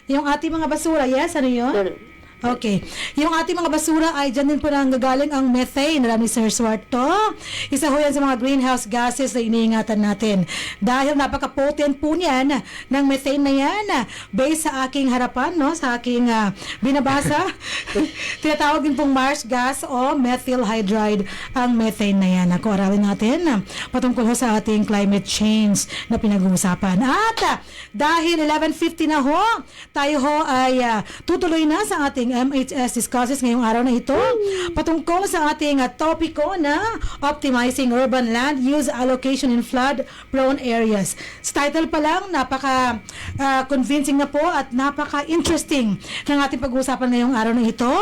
Yung ating mga basura, yes, ano yun? Okay. Yung ating mga basura ay dyan din po nang gagaling ang methane. Alam ni Sir Swart to. Isa ho yan sa mga greenhouse gases na iniingatan natin. Dahil napaka-potent po niyan ng methane na yan. Based sa aking harapan, no? Sa aking binabasa, tinatawag din pong marsh gas o methyl hydride ang methane na yan. Ako, aralin natin patungkol ho sa ating climate change na pinag-uusapan. At dahil 11:50 na ho, tayo ho ay tutuloy na sa ating MHS discusses ngayong araw na ito patungkol sa ating topiko na optimizing urban land use allocation in flood-prone areas. Sa title pa lang, napaka-convincing na po at napaka-interesting ng ating pag-uusapan ngayong araw na ito.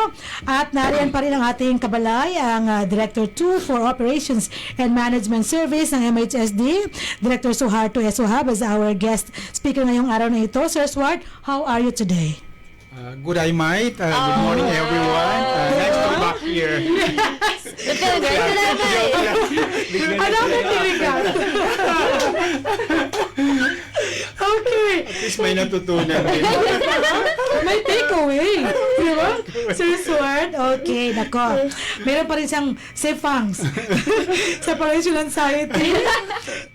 At nariyan pa rin ang ating kabalay, ang Director 2 for Operations and Management Service ng MHSD, Director Suharto Esuhab as our guest speaker ngayong araw na ito. Sir Swart, how are you today? Good day, mate. Good morning, everyone. Nice to be back here. Ano ang tinigas? Okay. At least may natutunan din. May takeaway. Di ba? Sir Swart, okay, nako. Meron pa rin siyang sefangs sa Parisian Anxiety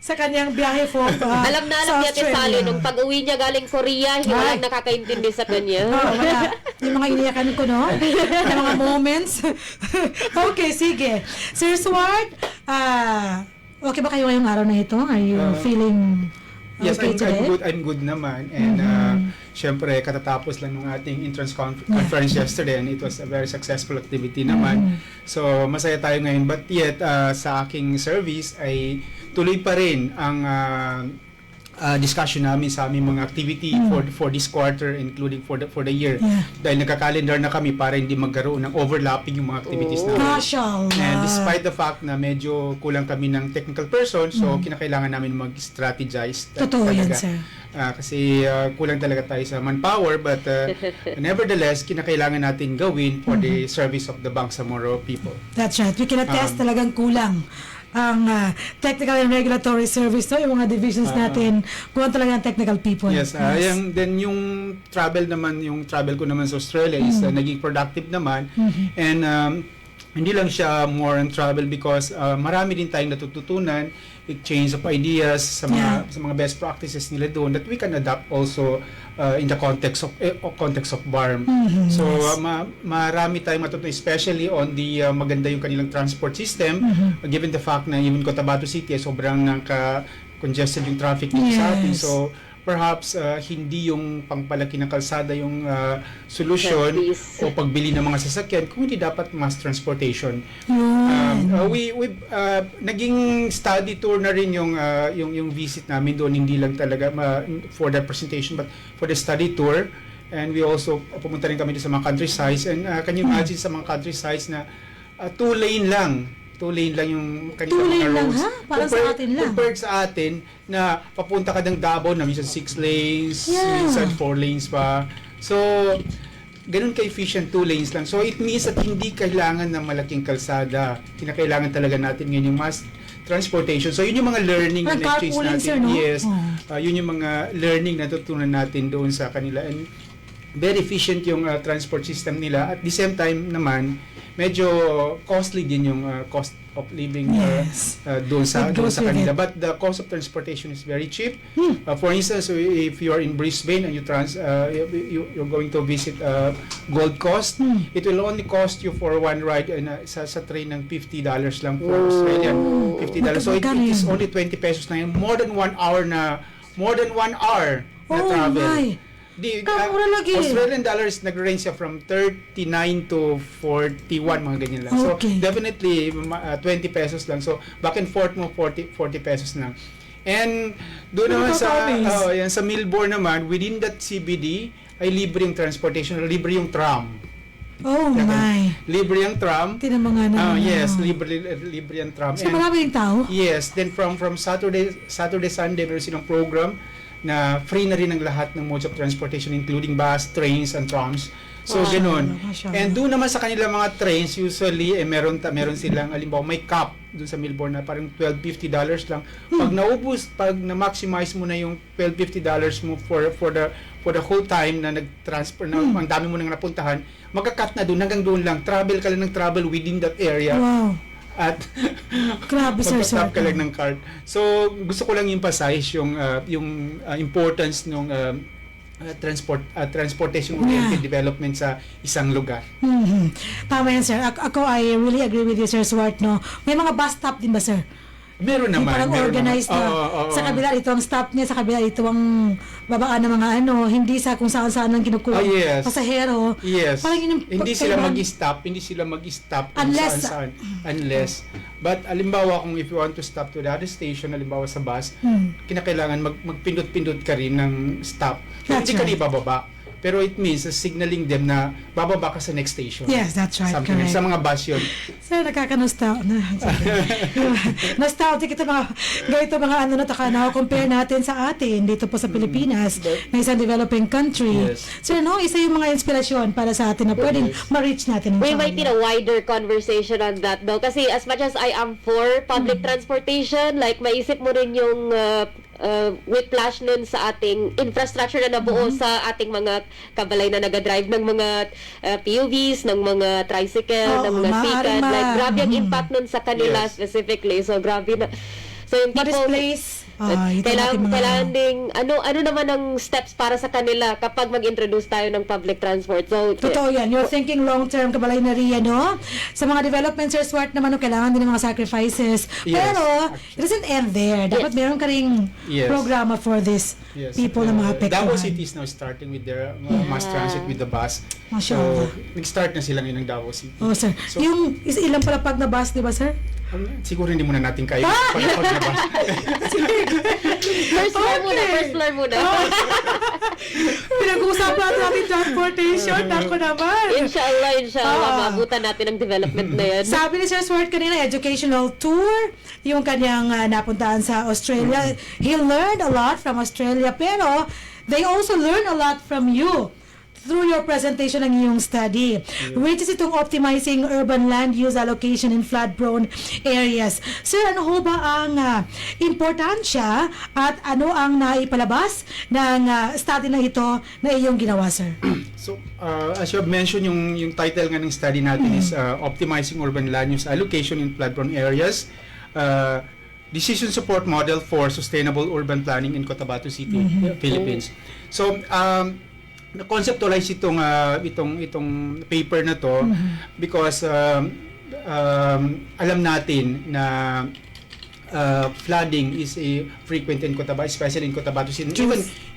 sa kanyang biyahe po. Alam na alam niya Sally, nung pag-uwi niya galing Korea, walang nakakaintindi sa kanya. Wala. Yung mga iniyakan ko, no? Yung mga moments. Okay, sige. Sir Swart, okay ba kayo ngayong araw na ito? Are you feeling Yes, okay today? I'm good naman. And syempre, katatapos lang ng ating entrance conference yesterday and it was a very successful activity naman. So, masaya tayo ngayon. But yet, sa aking service ay tuloy pa rin ang discussion namin sa aming mga activity for this quarter, including for the year. Dahil nagka-calendar na kami para hindi magkaroon ng overlapping yung mga activities namin. And despite the fact na medyo kulang kami ng technical person, so kinakailangan namin mag-strategize. Totoo yan, sir. Kasi kulang talaga tayo sa manpower, but nevertheless, kinakailangan natin gawin for the service of the Bangsamoro people. That's right. We can attest talagang kulang ang technical and regulatory service, no? Yung mga divisions natin, kulang talaga ang technical people. Yes, then yung travel ko naman sa Australia is naging productive naman. And hindi lang siya more on travel because marami din tayong natututunan, exchange of ideas sa mga best practices nila doon that we can adapt also in the context of BARM. So marami tayong matutunan, especially on the maganda yung kanilang transport system, given the fact na even Cotabato City sobrang congested yung traffic dito sa atin. So perhaps hindi yung pangpalaki ng kalsada yung solution o pagbili ng mga sasakyan, kung hindi dapat mass transportation. Naging study tour na rin yung visit namin doon, hindi lang talaga for the presentation but for the study tour. And we also pumunta rin kami sa mga countrysides, and can you imagine sa mga countrysides na 2 lane lang yung kanilang mga roads. Parang sa atin lang. Compared sa atin na papunta ka ng Davao na minsan 6 lanes, minsan 4 lanes pa. So, ganun ka-efficient 2 lanes lang. So, it means that hindi kailangan ng malaking kalsada. Kinakailangan talaga natin ngayon yung mass transportation. So, yun yung mga learning na na-exchange natin. Sir, no? Yes. Yun yung mga learning na tutunan natin doon sa kanila. And very efficient yung transport system nila. At the same time naman, medyo costly din yung cost of living doon sa kanila. But the cost of transportation is very cheap. For instance, if you are in Brisbane and you're going to visit Gold Coast, it will only cost you for one ride sa train ng $50 lang for Australian. $50. So it is only 20 pesos na yun. More than 1 hour na travel. My. Australian dollars nag-range siya from 39 to 41, mga ganyan lang. So definitely 20 pesos lang. So back and forth mo 40 pesos lang. And doon naman sa Melbourne naman, within that CBD ay libre yung transportation, libre yung tram. Oh my. Libre yung tram. Tinamangan na. Yes, libre yung tram. So marami yung tao? Yes, then from Saturday, Sunday, meron silang program na free na rin ang lahat ng modes of transportation, including bus, trains, and trams. So, ganun. Mashallah. And doon naman sa kanilang mga trains, usually, meron silang, alimbawa, may cap doon sa Melbourne na parang $12.50 lang. Pag naubos, pag na-maximize mo na yung $12.50 mo for the whole time na nag-transfer, na ang dami mo nang napuntahan, magka-cut na doon, hanggang doon lang. Travel ka lang ng travel within that area. Wow. At Grabe, sir, magpa-stop ka sir. lang ng card. So, gusto ko lang emphasize yung importance ng transportation-oriented development sa isang lugar. Mhm. Tama yan, sir. Ako, I really agree with you, Sir Swart, no? May mga bus stop din ba, sir? Meron Yung naman. parang meron organized naman. na. Oo. Sa kabila, ito ang stop niya. Sa kabila, ito ang babaan ng mga hindi sa kung saan-saan ang kinukuha. Yes. Pasahero. Yes. Parang yun yung Hindi sila pagkaibahan. mag-stop kung Unless- saan-saan. Unless. But, alimbawa, kung if you want to stop to the other station, alimbawa sa bus, kinakailangan magpindot-pindot ka rin ng stop. So, That's hindi ka right. na ibababa. Pero it means signaling them na bababa ka sa next station. Yes, that's right. Something. Correct. Sa mga bus yun. Sir, nostalgic ito mga ganito mga na compare natin sa atin dito po sa Pilipinas na isang developing country. Yes. Sir, no, isa yung mga inspirasyon para sa atin na pwedeng ma-reach natin. We inshallah. might need a wider conversation on that though. Kasi as much as I am for public transportation, like maisip mo rin yung whiplash nun sa ating infrastructure na nabuo sa ating mga kabalay na nagadrive ng mga PUVs, ng mga tricycle, Oo, ng mga sikat. Like, grabe ang Mhm. impact nun sa kanila Yes. specifically. So, grabe na. So, yung people, Ma-displace. Ito natin mga... kailangan ding, ano naman ang steps para sa kanila kapag mag-introduce tayo ng public transport. So, Totoo yan. You're thinking long-term, kabalay na riyan, no? Sa mga developments, Sir Swart naman, no, kailangan din ng mga sacrifices. Yes, Pero, it doesn't end there. Dapat Yes. meron ka ring Yes. programa for this people na mga apektuhan. Davao City is now starting with their mass transit with the bus. Mashallah. So, nag-start na sila ngayon ng Davao City. Oh, sir. So, Yung ilang palapag na bus, di ba, sir? siguro hindi muna natin kaya palapag na bus. first floor muna. Pinag-uusapan natin transportation. Ako naman. Inshallah, Ah. maabutan natin ang development na yan. Sabi ni Sir Swart kanina, educational tour, yung kanyang napuntahan sa Australia. He learned a lot from Australia, pero they also learn a lot from you through your presentation ng iyong study, which is itong optimizing urban land use allocation in flood-prone areas. Sir, ano ho ba ang importansya at ano ang naipalabas ng study na ito na iyong ginawa, sir? So, as you have mentioned, yung title nga ng study natin is Optimizing Urban Land Use Allocation in Flood-Prone Areas, Decision Support Model for Sustainable Urban Planning in Cotabato City, Philippines. So, na-conceptualize itong paper na to because alam natin na flooding is a frequent in Cotabato, especially in Cotabato City,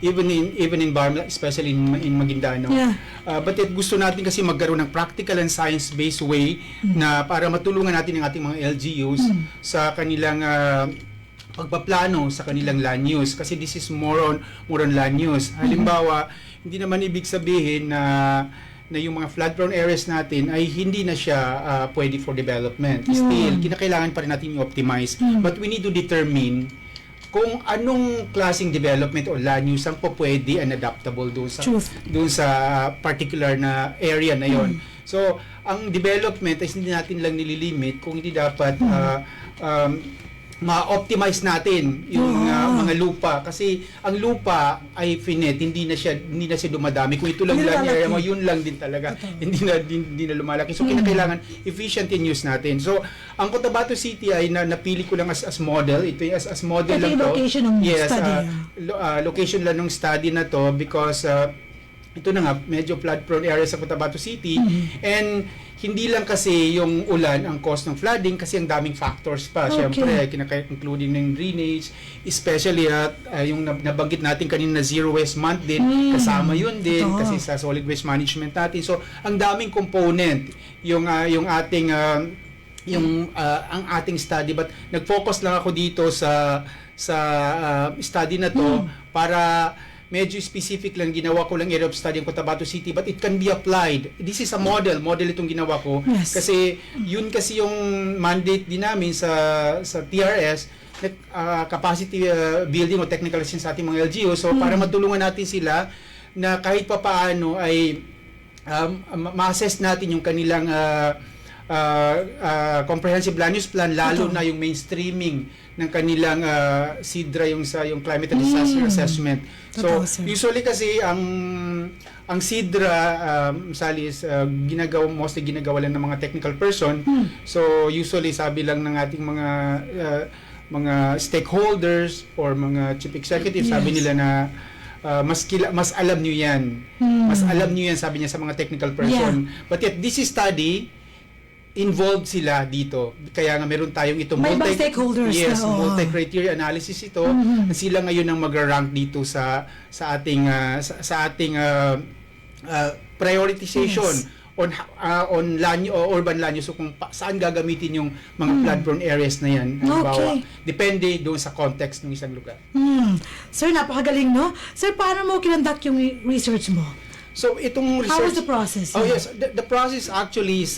even in Barmla, especially in Maguindanao. Yeah. But gusto natin kasi magkaroon ng practical and science-based way na para matulungan natin ang ating mga LGUs sa kanilang pagpaplano sa kanilang land use, kasi this is more on land use. Halimbawa, hindi naman ibig sabihin na yung mga flood-prone areas natin ay hindi na siya pwede for development. Still, kinakailangan pa rin natin i-optimize. But we need to determine kung anong klaseng development o land use ang pwede and adaptable doon sa particular na area na yon. So, ang development ay hindi natin lang nililimit kung hindi dapat ma-optimize natin yung mga lupa, kasi ang lupa ay finite, hindi na siya dumadami. Kung ito lang land area mo, yun lang din talaga. Hindi na lumalaki. So kinakailangan efficient in use natin. So ang Cotabato City ay napili ko lang as model. Ito yung as model Ito lang yung to. location ng study. Location lang ng study na to because ito na nga, medyo flood-prone area sa Cotabato City. And hindi lang kasi yung ulan ang cause ng flooding, kasi ang daming factors pa. Siyempre, including ng drainage, especially yung nabanggit natin kanina na Zero Waste Month din, kasama yun din kasi sa solid waste management natin. So, ang daming component yung ating ang ating study, but nag-focus lang ako dito sa study na to para medyo specific lang, ginawa ko lang area of study ng Cotabato City, but it can be applied. This is a model itong ginawa ko. Yes. Kasi yun kasi yung mandate din namin sa TRS, capacity building o technical assistance sa ating mga LGU. So para matulungan natin sila na kahit papaano ay ma-assess natin yung kanilang comprehensive land use plan, lalo na yung mainstreaming ng kanilang SIDRA, yung climate and disaster assessment. So Totoo, sir. usually kasi ang SIDRA is mostly ginagawa lang ng mga technical person. So usually sabi lang ng ating mga stakeholders or mga chief executives, sabi nila na mas alam niyo yan. Mas alam niyo yan, sabi niya sa mga technical person. But yet this study involved sila dito. Kaya nga meron tayong ito May ibang stakeholders yes, na, oo. multi-criteria analysis ito. Sila ngayon ang mag-rank dito sa ating prioritization on urban land use, so kung saan gagamitin yung mga flood-prone areas na yan. Halimbawa, depende doon sa context ng isang lugar. Sir, napakagaling, no? Sir, paano mo kinonduct yung research mo? So itong research, How was the process? Oh yes, the process actually is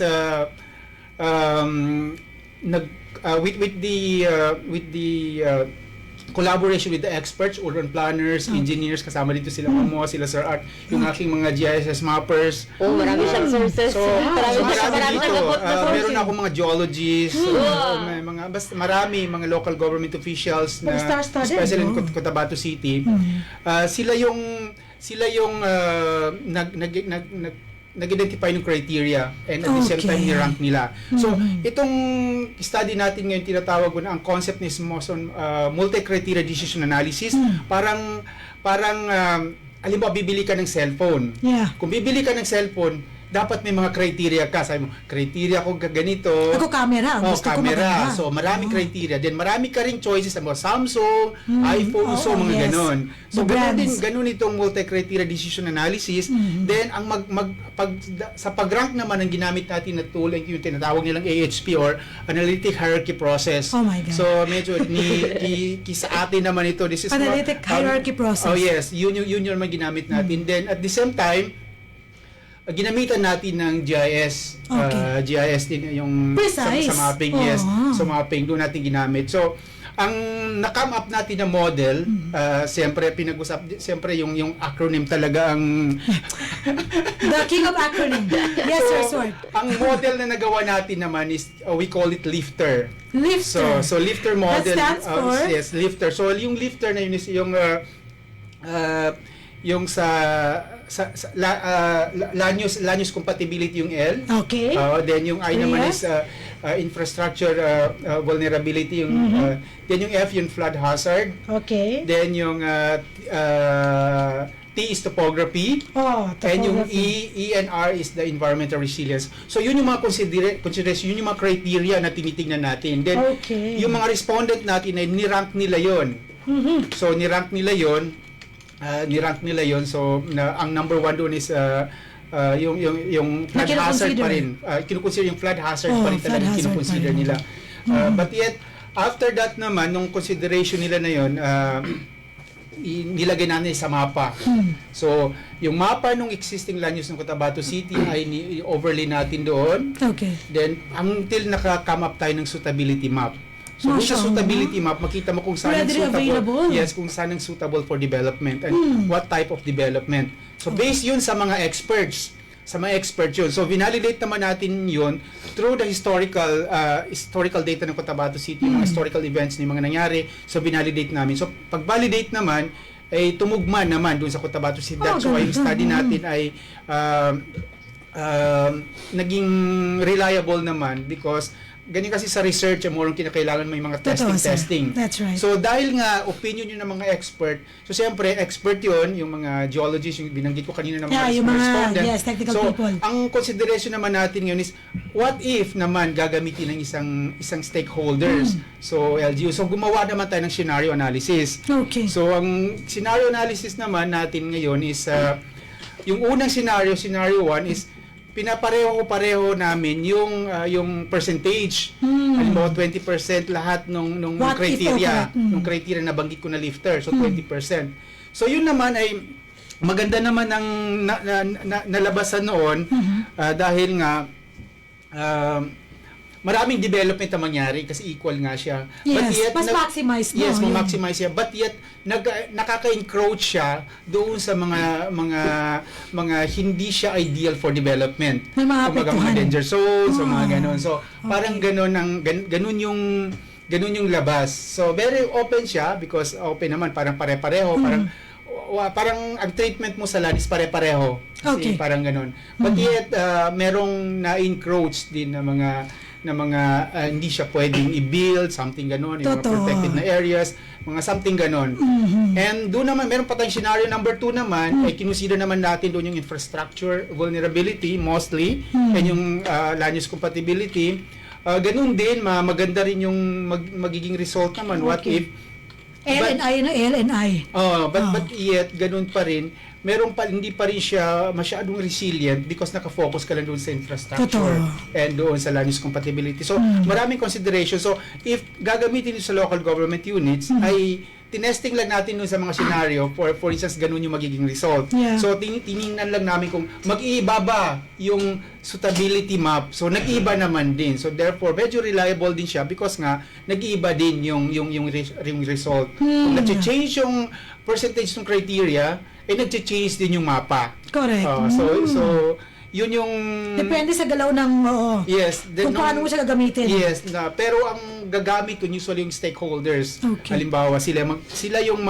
with the collaboration with the experts, urban planners, engineers, kasama dito sila Mamo, sila Sir Art, yung aking mga GIS mappers. Marami siyang sources. So, marami dito. Meron ako mga geologists, may mga local government officials na, Star-studded, especially in no? Cotabato City. Sila yung nag-identify ng criteria and at the same time ni-rank nila. So, itong study natin ngayon, tinatawag ko na ang concept is multi-criteria decision analysis. Parang halimbawa, bibili ka ng cellphone. Yeah. Kung bibili ka ng cellphone, dapat may mga criteria ka. Sabi mo, criteria ko ganito. Ako camera. Gusto ko camera. maganda. So, maraming criteria. Then, marami ka ring choices. Mga Samsung, iPhone, mga ganon. So, ganun itong multi-criteria decision analysis. Then, ang sa pag-rank naman, ang ginamit natin na tool, yung tinatawag nilang AHP or Analytic Hierarchy Process. Oh my God. So, medyo sa atin naman ito. This is Analytic Hierarchy Process. Oh yes, yun yung naman ginamit natin. Then, at the same time, ginamitan natin ng GIS. GIS din yung Precise. sa mapping, yes. Sa mapping, doon natin ginamit. So, ang na-come up natin na model, siyempre yung acronym talaga ang The king of acronym. Yes, Sir Sword. ang model na nagawa natin naman is we call it LIFTER. Lifter. So LIFTER model. That stands for? Yes, LIFTER. So yung LIFTER na yun is yung sa land use compatibility yung L. Okay. Then yung I naman is infrastructure vulnerability yung then yung F yung flood hazard. Okay. Then yung T is topography. And yung E and R is the environmental resilience. So yun yung mga consideration, yun yung mga criteria na tinitingnan natin. Then yung mga respondent natin ay ni-rank nila yon. So ni-rank nila yon. So ang number one doon is yung flood hazard pa rin. Kinukonsider yung flood hazard pa rin talaga kinukonsider nila. But yet after that naman nung consideration nila na yon, nilagay natin sa mapa. So yung mapa nung existing land use ng Cotabato City ay overlay natin doon. Okay. Then until naka-come up tayo ng suitability map. So doon sa suitability map, makita mo kung saan ang suitable. Yes, kung saan ang suitable for development and what type of development. So based yun sa mga experts. Yun. So vinalidate naman natin yun through the historical data ng Cotabato City, mga historical events na mga nangyari. So vinalidate namin. So pag validate naman, ay tumugma naman doon sa Cotabato City. That's why yung study natin ay naging reliable naman because ganyan kasi sa research, more kinakailangan may mga testing. That's right. So dahil nga opinion yun ng mga expert, so siyempre expert yun, yung mga geologists, yung binanggit ko kanina ng mga respondent. Yes, technical people. Ang consideration naman natin yun is, what if naman gagamitin ng isang stakeholders? So LGU. So gumawa naman tayo ng scenario analysis. Okay. So ang scenario analysis naman natin ngayon is, yung unang scenario 1 is, pinapareho namin yung percentage. Halimbawa 20% lahat nung criteria, nung criteria na banggit ko na lifter. So 20%. So yun naman ay maganda naman ang nalabasan noon dahil nga maraming development na mangyari kasi equal nga siya. Yes, mas maximize, no? Yes, Yun. ma-maximize siya. But yet, nakaka-encroach siya doon sa mga hindi siya ideal for development. May mga Kumbaga, apektuhan. mga danger zones, so mga ganon. So, Okay. parang ganun yung labas. So, very open siya because open naman, parang pare-pareho, parang ang treatment mo sa land is pare-pareho. Kasi Okay. parang ganun. But yet, merong na-encroach din na mga hindi siya pwedeng i-build, something ganon, yung mga Totoo. protected na areas, mga something ganon. And doon naman, meron pa tayong scenario number 2 naman, ay kinusida naman natin doon yung infrastructure vulnerability, mostly, and yung land use compatibility. Ganun din, maganda rin yung magiging result naman. What if LNI. but yet ganun pa rin, hindi pa rin siya masyadong resilient because naka-focus ka lang doon sa infrastructure Totoo. and doon sa land use compatibility. So, maraming consideration. So, if gagamitin ito sa local government units, ay tinesting lang natin doon sa mga scenario for instance, ganun yung magiging result. Yeah. So, tiningnan lang namin kung mag-iiba ba yung suitability map. So, nag-iiba naman din. So, therefore, medyo reliable din siya because nga, nag-iiba din yung result. Kung nag-change yung percentage ng criteria, nag-change din yung mapa. Correct. So, yun yung... Depende sa galaw ng, Yes. kung paano mo siya gagamitin. Yes. Pero ang gagamit ko usually yung stakeholders. Okay. Halimbawa, sila yung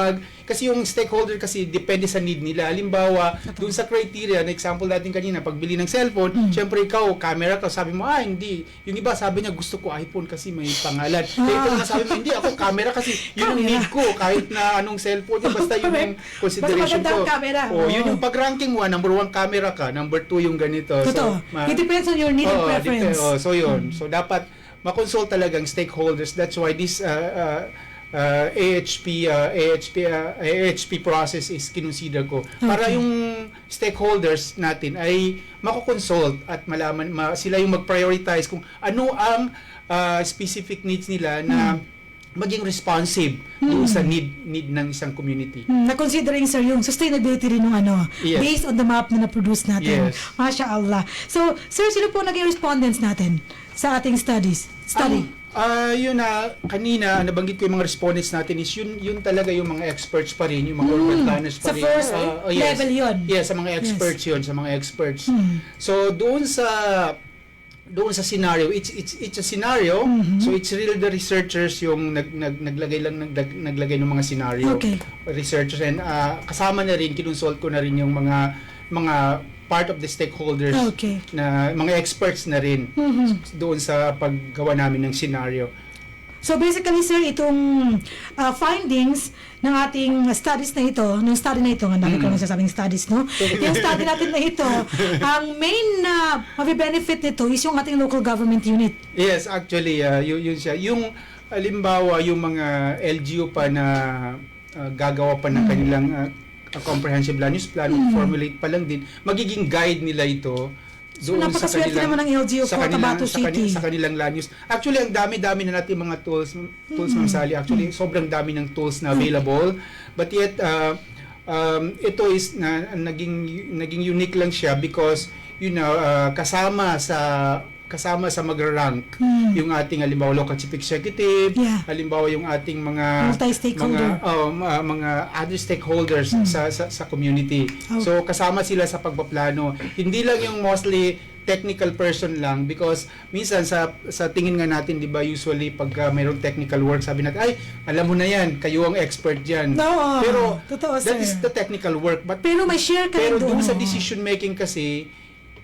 kasi yung stakeholder kasi depende sa need nila. Halimbawa, dun sa criteria, na example natin kanina, pagbili ng cellphone, syempre ikaw, camera ka, sabi mo, hindi. Yung iba sabi niya, gusto ko iPhone kasi may pangalan. Ikaw na sabi mo, hindi, ako camera kasi yun yung need ko, kahit na anong cellphone, basta yun yung consideration Basta maganda ko. ang camera. Yun yung pag-ranking mo, number 1 camera ka, number 2 yung ganito. Totoo. It depends on your need and preference. So yun. So dapat makonsult talagang stakeholders. That's why this AHP process is kinonsider ko. Para yung stakeholders natin ay makokonsult at malaman sila yung mag-prioritize kung ano ang specific needs nila na maging responsive doon sa need ng isang community. Na-considering, sir, yung sustainability rin ng Yes. based on the map na na-produce natin. Yes. Masya Allah. So, sir, sino po naging respondents natin sa ating study? Yun kanina, nabanggit ko yung mga respondents natin is yun talaga yung mga experts pa rin, yung mga urban planners pa Sa rin. first level yun. Yes, sa mga experts yun, sa mga experts. So, doon sa scenario, it's a scenario, so it's really the researchers yung naglagay ng mga scenario. Okay. Researchers, and kasama na rin, kinonsult ko na rin yung mga part of the stakeholders, Okay. na mga experts na rin doon sa paggawa namin ng scenario. So basically, sir, itong findings ng ating studies na ito, ang dami ko nasasabing studies, no? Yung study natin na ito, ang main mabe-benefit nito is yung ating local government unit. Yes, actually, yun siya. Yung, halimbawa, yung mga LGU pa na gagawa pa ng kanilang comprehensive land use plan, formulate pa lang din, magiging guide nila ito doon sa napakaswerte kanilang, naman ng LGU sa po, kanilang, Tabato sa City. sa kanilang land use. Actually, ang dami-dami na natin mga tools, Ma'am Sally. Actually, sobrang dami ng tools na available. But yet, ito is naging unique lang siya because, kasama sa mag-rank yung ating halimbawa local chief executive, halimbawa yung ating mga multi-stakeholder, mga other stakeholders sa community. So kasama sila sa pagpaplano. Hindi lang yung mostly technical person lang because minsan sa tingin nga natin, 'di ba, usually pag mayroong technical work, sabi natin, ay, alam mo na 'yan, kayo ang expert diyan. No, pero totoo, that sir. is the technical work. But Pero may share ka pero rin doon. doon sa decision making kasi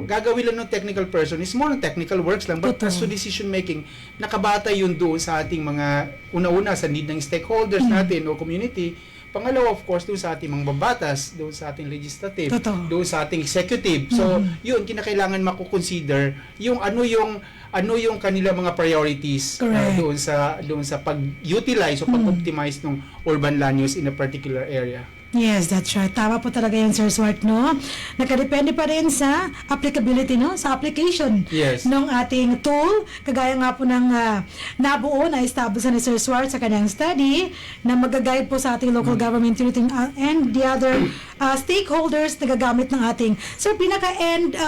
gagawin lang ng technical person is more ng technical works lang, but as to decision making, nakabatay yun doon sa ating mga una-una sa need ng stakeholders natin o community. Pangalawa, of course, doon sa ating mga babatas, doon sa ating legislative, Totoo. doon sa ating executive. So, yun, kinakailangan mako-consider yung ano yung kanila mga priorities doon sa pag-utilize o pag-optimize ng urban land use in a particular area. Yes, that's right. Tama po talaga yan, Sir Swart, no? Nakadepende pa rin sa applicability, no? Sa application ng ating tool. Kagaya nga po ng nabuo na establish ni Sir Swart sa kanyang study na mag-guide po sa ating local government unit and the other stakeholders na gagamit ng ating. Sir, pinaka-end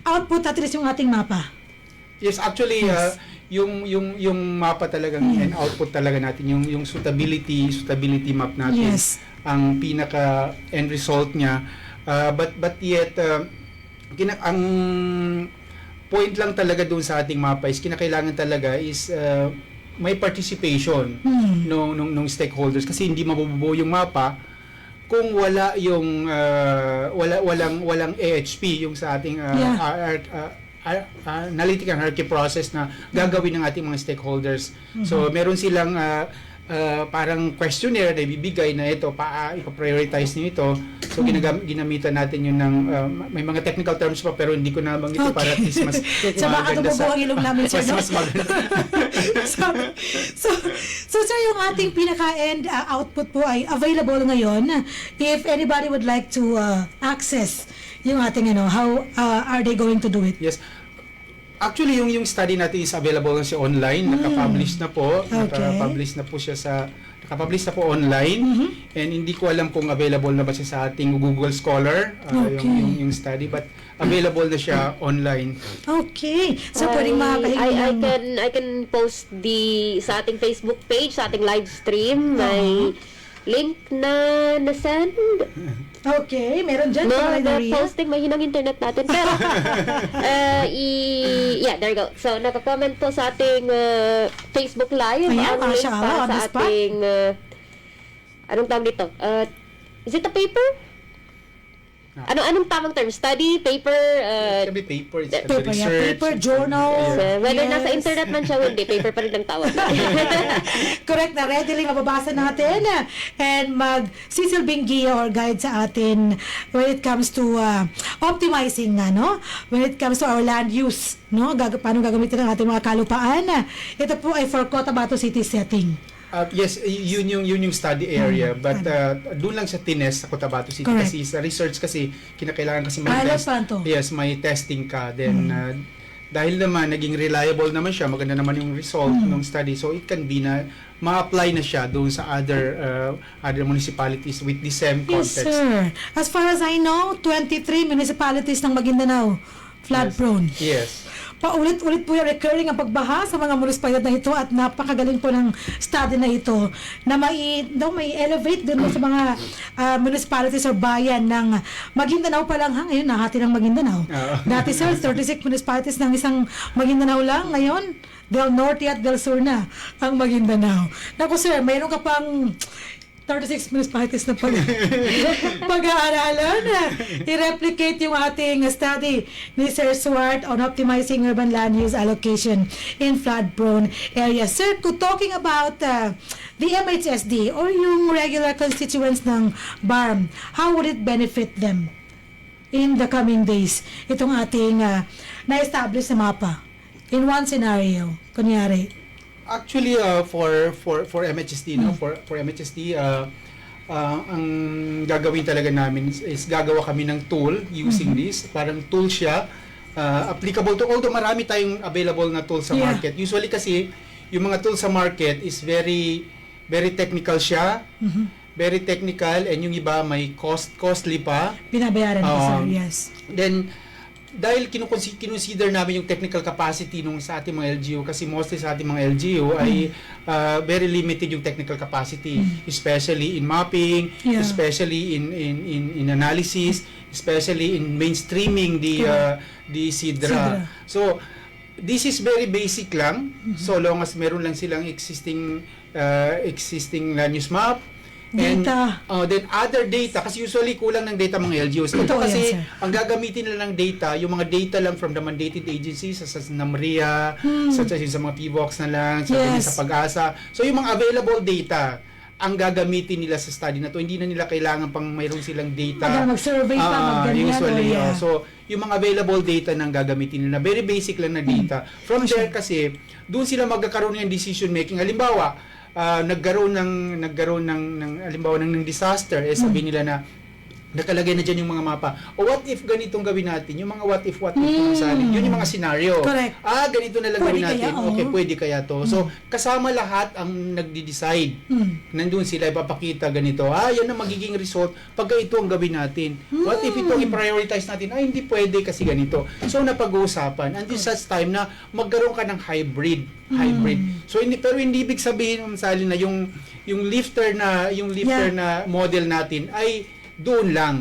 output at least yung ating mapa. Yes, actually, yung mapa talagang and output talaga natin, yung suitability map natin. Yes. Ang pinaka end result niya. But yet ang point lang talaga doon sa ating mapa is kinakailangan talaga is may participation nung stakeholders, kasi hindi mabubuo yung mapa kung wala yung walang AHP, yung sa ating analytical hierarchy process na gagawin ng ating mga stakeholders. So meron silang parang questionnaire na ibibigay na ito, ipa-prioritize niyo ito. So ginamitan natin yun ng may mga technical terms pa pero hindi ko na banggit para at least mas So baka tumubo ang ilong namin, sir, no? mas maganda. So sir, yung ating pinaka-end output po ay available ngayon. If anybody would like to access yung ating how are they going to do it? Yes. Actually, yung study natin is available na siya online. Naka-publish na po. Okay. Naka-publish na po online. And hindi ko alam kung available na ba siya sa ating Google Scholar, yung study. But available na siya online. Okay. So pwedeng makakahingi I can post sa ating Facebook page, sa ating live stream, may link na send. Okay, meron dyan. The posting, may hinang internet natin. Pero, yeah, there you go. So, naka-comment po sa ating Facebook Live. Ayan, ang link Masha Allah, pa on the sa spot. ating, anong tawag dito? Is it a paper? Anong tamang term? Study, paper, It can be paper, it's paper, research. paper, journal. whether Yes. nasa internet man siya o hindi, paper pa rin ang tawag. Correct na, readily mababasa natin and magsisilbing giya or guide sa atin when it comes to optimizing when it comes to our land use, paano gagamitin ang ating mga kalupaan. Ito po ay for Cotabato City setting. Yes, yun yung study area, but doon lang sa TINES sa Cotabato City. Correct. Kasi sa research kasi kinakailangan kasi may Pilot pa to. Yes, may testing ka. Then dahil naman naging reliable naman siya, maganda naman yung result ng study, so it can be na ma-apply na siya doon sa other municipalities with the same Yes, context. sir. As far as I know, 23 municipalities ng Maguindanao flood prone. Yes. Paulit-ulit po yung recurring ang pagbaha sa mga munisipalidad na ito at napakagaling po ng study na ito na may elevate din mo sa mga municipalities or bayan ng Maguindanao pa lang. Ngayon, nahati ng Maguindanao. Dati, sir, 36 municipalities ng isang Maguindanao lang. Ngayon, Del Norte at Del Sur na ang Maguindanao. Naku, sir, mayroon ka pang 36 municipalities na pag-aaralan. I-replicate yung ating study ni Sir Swart on optimizing urban land use allocation in flood-prone areas. Sir, talking about the MHSD or yung regular constituents ng BARM, how would it benefit them in the coming days? Itong ating na-establish na mapa. In one scenario, kunyari, Actually, for MHSD, for MHSD, ang gagawin talaga namin is gagawa kami ng tool using this. Parang tool siya, applicable to, although marami tayong available na tool sa market. Usually kasi, yung mga tool sa market is very technical siya, very technical, and yung iba may costly pa. binabayaran ko, sir, yes. Then, dahil kinukonsider namin yung technical capacity nung sa ating mga LGU, kasi mostly sa ating mga LGU ay very limited yung technical capacity, especially in mapping, especially in analysis, especially in mainstreaming the SIDRA. So this is very basic lang, so long as meron lang silang existing land use map. Data. And then other data, kasi usually kulang ng data mga LGUs. Ito kasi, ang gagamitin nila ng data, yung mga data lang from the mandated agencies, sa NAMRIA, such as yung sa mga PBOX na lang, sa Pag-asa. So yung mga available data, ang gagamitin nila sa study na to, hindi na nila kailangan pang mayroon silang data. Mag-survey pa, mag-ganyan. Usually, so yung mga available data nang gagamitin nila, very basic lang na data. From there kasi, doon sila magkakaroon ng decision making. Halimbawa, nagkaroon ng halimbawa ng disaster, sabi nila na nakalagay na dyan yung mga mapa. O what if ganitong gawin natin? Yung mga what if kung saan. Yun yung mga scenario. Correct. Ganito na lang Pwede gawin natin. kaya, oo. Okay, pwede kaya to. So, kasama lahat ang nagdi-decide. Nandun sila, ipapakita ganito. Yan ang magiging result pagka ito ang gawin natin. What if ito ang i-prioritize natin? Hindi pwede kasi ganito. So, napag-uusapan. Until such time na magkaroon ka ng hybrid. So, pero hindi ibig sabihin, Sally, na yung lifter na na model natin ay doon lang.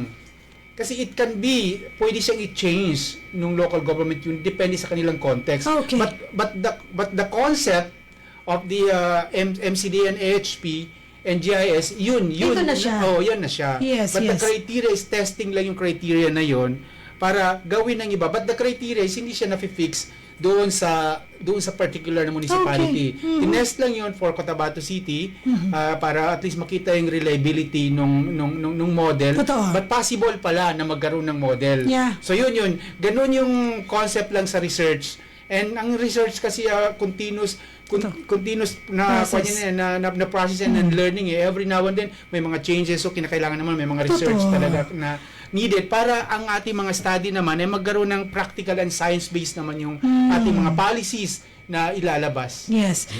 Kasi it can be, pwede siyang i-change nung local government yun, depende sa kanilang context. Okay. But the concept of the MCD and AHP and GIS, yun. Ito na siya. Yan na siya. Yes, But the yes. criteria is testing lang yung criteria na yun para gawin ng iba. But the criteria is hindi siya na-fix doon sa particular na municipality. Okay. Tinest lang yun for Cotabato City para at least makita yung reliability nung model. Totoo. But possible pala na magkaroon ng model. Yeah. So yun. Ganun yung concept lang sa research. And ang research kasi continuous na Process. na process and learning. Every now and then may mga changes, so kinakailangan naman may mga research Totoo. talaga na needed para ang ating mga study naman ay magkaroon ng practical and science-based naman yung ating mga policies na ilalabas. Yes.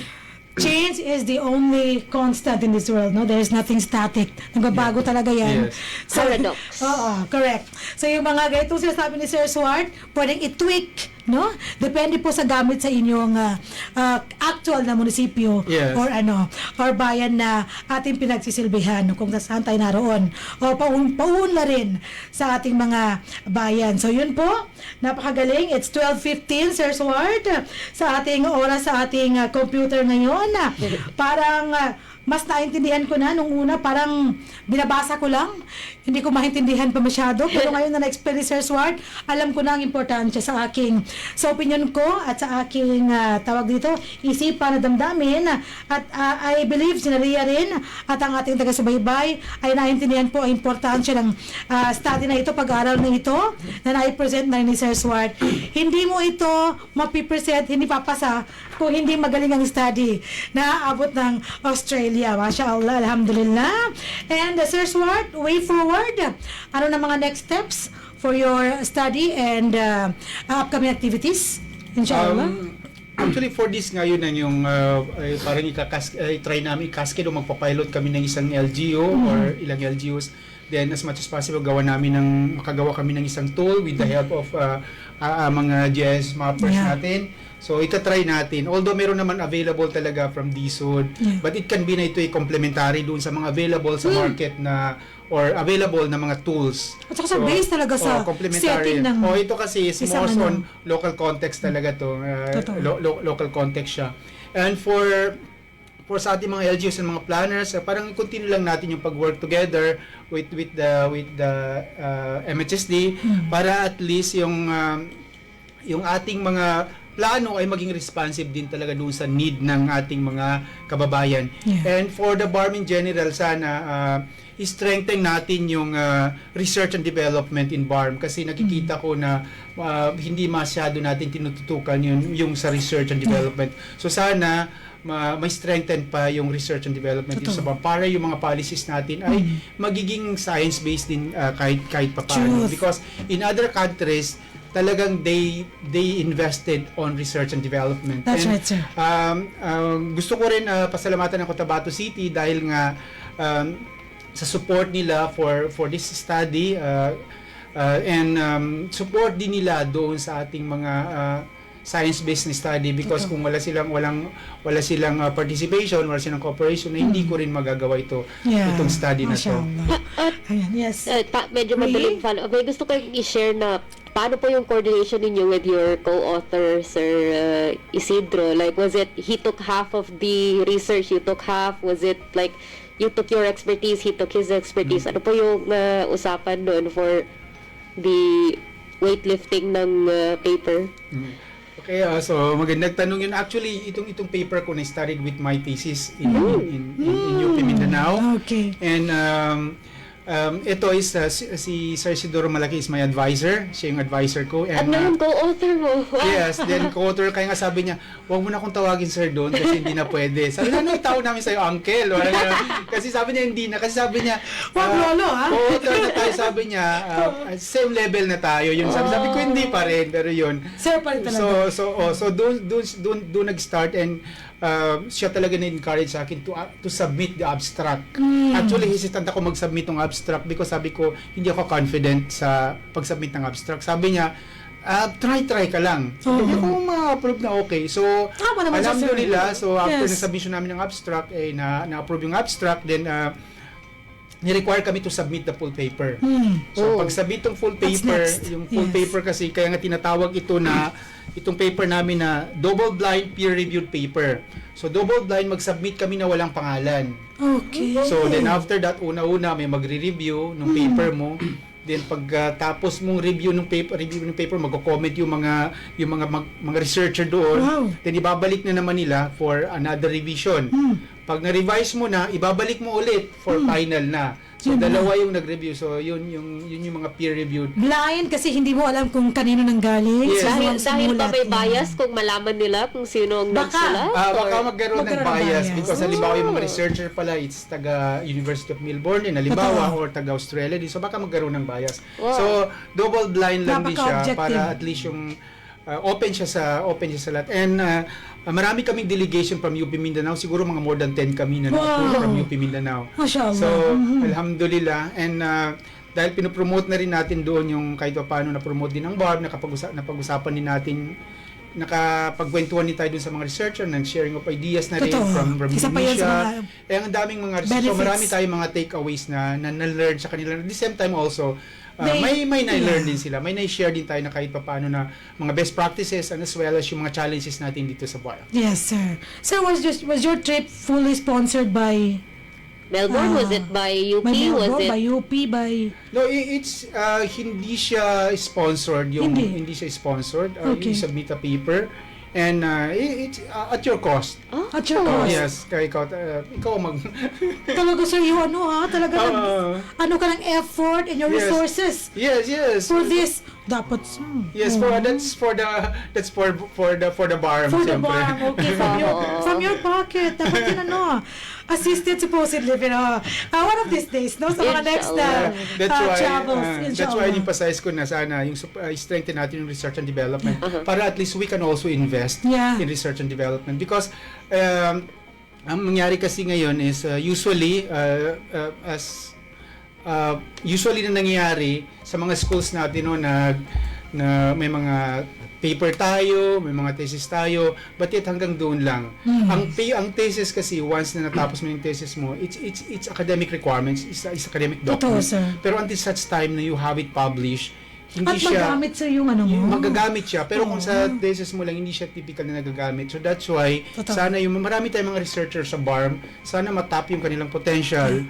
Change is the only constant in this world, no? There is nothing static. Nagbabago talaga yan. Yes. Paradox. Oo, correct. So yung mga ganitong sinasabi ni Sir Swart, pwedeng i-tweak, no? Depende po sa gamit sa inyong actual na munisipyo Yes. or bayan na ating pinagsisilbihan kung saan tayo naroon. O paun na rin sa ating mga bayan. So yun po, napakagaling. It's 12:15, Sir Swart, sa ating oras, sa ating computer ngayon. Parang mas naintindihan ko na nung una, parang binabasa ko lang, hindi ko maintindihan pa masyado, pero ngayon na na-explain ni Sir Swart, alam ko na ang importansya sa opinion ko at sa aking tawag dito, isipan na damdamin, at I believe sinaria rin at ang ating taga-subaybay ay naintindihan po ang importansya ng study na ito, pag-aaral na ito na na-present na ni Sir Swart. Hindi mo ito mapipresent, hindi papasa kung hindi magaling ang study na aabot ng Australia. MashaAllah, alhamdulillah. And Sir Swart, way forward, ano na mga next steps for your study and upcoming activities? Inshallah. Actually, for this ngayon na yung parang try namin i-cascade o magpapilot kami ng isang LGU or ilang LGUs. Then, as much as possible, makagawa kami ng isang tool with the help of mga GIS mappers natin. So, itatry natin. Although, meron naman available talaga from DSUD, but it can be na ito ay complementary doon sa mga available sa market na or available na mga tools. At saka sa base talaga sa setting ng ito kasi is more on local context talaga to. Local context siya. And for sa ating mga LGUs and mga planners, parang continue lang natin yung pag-work together with the MHSD para at least yung ating mga plano ay maging responsive din talaga doon sa need ng ating mga kababayan. And for the BARM in general, sana i-strengthen natin yung research and development in BARM kasi nakikita ko na hindi masyado natin tinututukan yung sa research and development. So sana may strengthen pa yung research and development dito sa BARM para yung mga policies natin ay magiging science-based din kahit papaano. Because in other countries, talagang they invested on research and development. That's right, sir. Gusto ko rin pasalamatan ng Cotabato City dahil nga sa support nila for this study and support din nila doon sa ating mga science-based na study because kung wala silang participation, wala silang cooperation, na hindi ko rin magagawa itong study na to. Ayan, yes. Medyo madaling follow. May gusto ko i-share na paano po yung coordination ninyo with your co-author, Sir Isidro? Like, was it he took half of the research, you took half? Was it like, you took your expertise, he took his expertise? Ano po yung usapan doon for the weightlifting ng paper? Okay, so magandang tanong yun. Actually, itong paper ko na studied with my thesis in UP Mindanao. Okay. And Ito is si Sir Isidoro Malaki is my advisor. Siya yung advisor ko. At ngayon, co-author mo. Wow. Yes, then co-author, kaya nga sabi niya, huwag mo na akong tawagin sir doon kasi hindi na pwede. Sabi na, itawag namin sa'yo, uncle. Parang gano'n. Kasi sabi niya, hindi na. Kasi sabi niya, Wag lolo, ha? co-author na tayo, sabi niya, same level na tayo. Yun, sabi ko, hindi pa rin, pero yun. Sir pa rin talaga. So doon nag-start and siya talaga na-encourage sa akin to submit the abstract. Actually, hesitant ako mag-submit ng abstract because sabi ko, hindi ako confident sa pag-submit ng abstract. Sabi niya, try ka lang. Hindi ako ma-approve na okay. So, Tama naman siya, sir. alhamdulillah, so after Yes. na submission namin ng abstract, na-approve yung abstract, then ni-require kami to submit the full paper. So, pag-submit ng full What's paper, next? yung full Yes. paper kasi, kaya nga tinatawag ito na, itong paper namin na double-blind peer-reviewed paper. So, double-blind, mag-submit kami na walang pangalan. Okay. So, then after that, una-una, may magre-review ng paper mo. Then pagkatapos mong review ng paper, magko-comment yung mga researcher doon. Wow. Then ibabalik na naman nila for another revision. Pag na-revise mo na, ibabalik mo ulit for final na. So dalawa yung nag-review. So yun yung mga peer-reviewed. Blind kasi hindi mo alam kung kanino nanggaling. Yes. Dahil ba may bias kung malaman nila kung sino ang Baka. nagsulat? Baka magkaroon ng bias because Oh. halimbawa yung mga researcher pala it's taga University of Melbourne din halimbawa Totoo. or taga Australia din, so baka magkaroon ng bias. Wow. So double blind lang din siya Napaka-objective. para at least yung open siya sa lahat. And marami kaming delegation from UP Mindanao, siguro mga more than 10 kami na Wow. from UP Mindanao. Mashallah. So alhamdulillah, and dahil pinopromote na rin natin doon yung kahit paano na-promote din ng BARB, napag-usapan din natin, nakapagkwentuhan din tayo doon sa mga researcher ng sharing of ideas na rin Totoo. from Isa pa yan sa Indonesia. mga Ang daming mga research. So benefits. marami tayong mga takeaways na na-learn sa kanila. At the same time also, They- may na-learn yeah. din sila. May na-share din tayo na kahit paano na mga best practices and as well as yung mga challenges natin dito sa BARB. Yes, sir. Sir, was your trip fully sponsored by Melbourne, was it by UP? Was Melbourne, it? by UP, by... No, it's hindi siya sponsored hindi siya sponsored. Okay. You submit a paper and it's at your cost. At your cost. Yes, kaya ikaw mag Talaga, sir, you talaga ano ka ng effort and your Yes. resources Yes. for this. Dapat, Yes, that's for the bar. for the siyempre. bar, okay, from your pocket. Dapat yun, assisted supposedly, pero one of these days, no, sa mga next Inshallah. travels, That's why inshallah. emphasize ko na sana yung strengthen natin yung research and development para at least we can also invest Yeah. in research and development because ang nangyari kasi ngayon is usually usually na nangyayari sa mga schools natin na may mga paper tayo, may mga thesis tayo, but yet hanggang doon lang. Ang thesis kasi once na natapos mo yung thesis mo, it's academic requirements, it's academic Totoo, document. sir. Pero until such time na you have it published, hindi At siya magamit sa yung ano mo. magagamit siya, pero kung sa thesis mo lang hindi siya typical na nagagamit. So that's why Totoo. sana yung marami tayong mga researchers sa BARM, sana matap yung kanilang potential.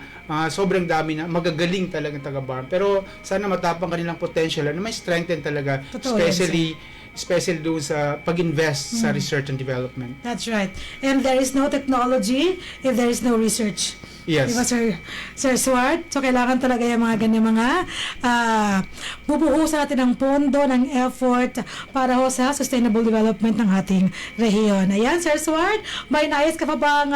Sobrang dami na magagaling talaga ng taga BARM, pero sana matap ang kanilang potential na may strengthen talaga, Totoo, especially doon sa pag-invest sa research and development. That's right. And there is no technology if there is no research. Yes. Diba, Sir Swart? So, kailangan talaga yung mga ganyan mga bubuhusan natin ng pondo, ng effort para ho sa sustainable development ng ating rehiyon. Ayan, Sir Swart, may nais ka pa bang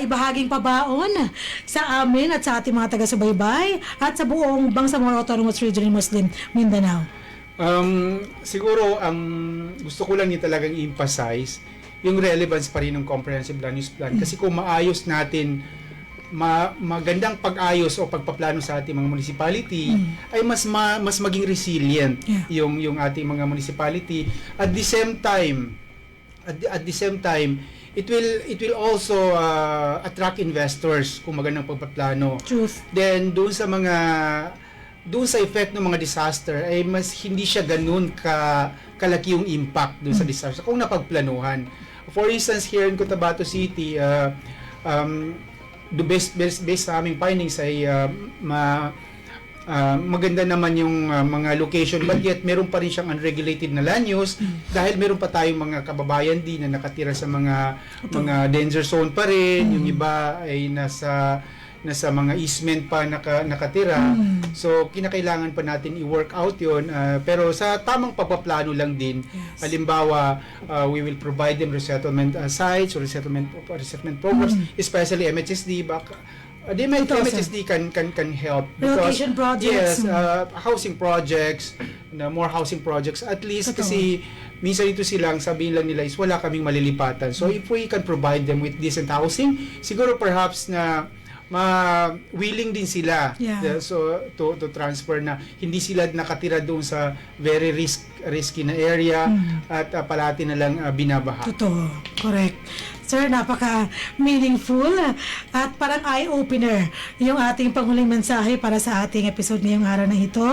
ibahaging pabaon sa amin at sa ating mga taga-subaybay at sa buong Bangsamoro Autonomous Region in Muslim Mindanao? Siguro ang gusto ko lang yung talagang i-emphasize yung relevance pa rin ng comprehensive land use plan kasi kung maayos natin magandang pag-ayos o pagpaplano sa ating mga municipality ay mas maging resilient yung ating mga municipality at the same time it will also attract investors kung magandang pagpaplano. Truth. Then doon sa effect ng mga disaster ay mas hindi siya ganun kalaki yung impact doon sa disaster kung napagplanuhan. For instance, here in Cotabato City, the based sa aming findings ay maganda naman yung mga location but yet meron pa rin siyang unregulated na land use dahil meron pa tayong mga kababayan din na nakatira sa mga danger zone pa rin, yung iba ay nasa nasa mga easement pa nakatira. So kinakailangan pa natin i-work out 'yon, pero sa tamang pagpaplano lang din. Halimbawa, we will provide them resettlement sites or resettlement programs, especially MHSD. MHSD can help because Relocation projects. yes, housing projects, more housing projects at least. Totoo. Kasi minsan ito silang sabihin lang nila is wala kaming malilipatan. So if we can provide them with decent housing, siguro perhaps na willing din sila so to transfer, na hindi sila nakatira doon sa very risky na area at palati na lang binabaha. Totoo. Correct. Sir, napaka meaningful at parang eye-opener yung ating panghuling mensahe para sa ating episode ngayong araw na ito.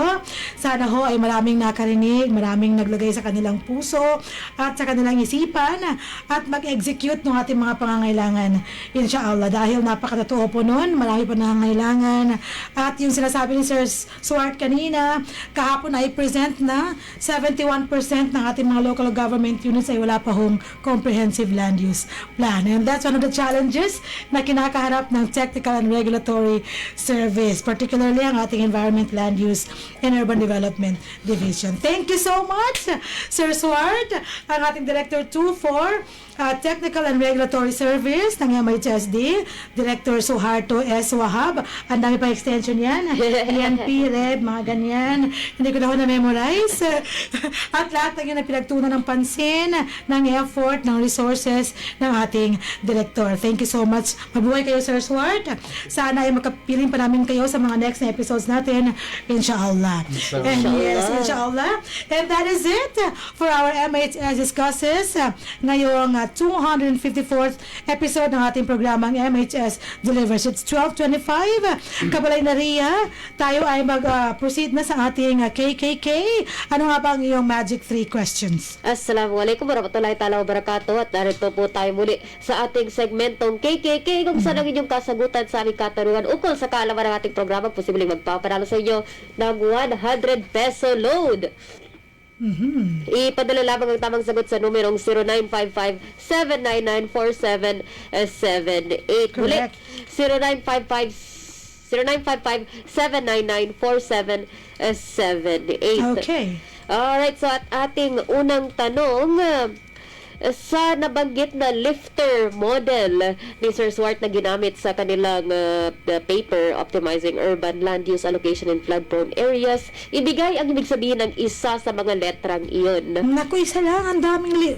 Sana ho ay maraming nakarinig, maraming naglagay sa kanilang puso at sa kanilang isipan at mag-execute ng ating mga pangangailangan. Inshallah, dahil napakatotoo po nun, marami pa nangangailangan. At yung sinasabi ni Sir Swart kanina, kahapon ay present na 71% ng ating mga local government units ay wala pa hong comprehensive land use plan. And that's one of the challenges na kinakaharap ng Technical and Regulatory Service, particularly ang ating Environment, Land Use, and Urban Development Division. Thank you so much, Sir Swart, ang ating Director 2 for Technical and Regulatory Service ng MHSD, Director Suharto S. Wahab. Ang dami pa extension yan. ENP, REB, mga ganyan. Hindi ko na ako na-memorize. At lahat ng yun na pinagtunan ng pansin, ng effort, ng resources ng ating Director. Thank you so much. Mabuhay kayo, Sir Swart. Sana ay makapiling pa namin kayo sa mga next na episodes natin. Inshallah. And yes, inshallah. And that is it for our MHS Discusses ngayong 254th episode ng ating programang MHS Delivers. It's 12:25. Kabalay na Ria, tayo ay mag-proceed na sa ating KKK. Ano nga ba ang iyong magic 3 questions? Assalamualaikum warahmatullahi ta'ala wabarakatuh. At narito po tayo muli sa ating segmentong KKK kung saan ang inyong kasagutan sa aming katanungan ukol sa kaalaman ng ating programa, posibleng magpapanalo sa inyo ng 100 peso load. Ipadala lamang ang tamang sagot sa numerong 0955-799-4778. Muli, 0955-799-4778. Okay. Alright, so at ating unang tanong, sa nabanggit na lifter model ni Sir Swart na ginamit sa kanilang paper, Optimizing Urban Land Use Allocation in Flood-Prone Areas, ibigay ang ibig sabihin ng isa sa mga letrang iyon. Naku, isa lang. Ang daming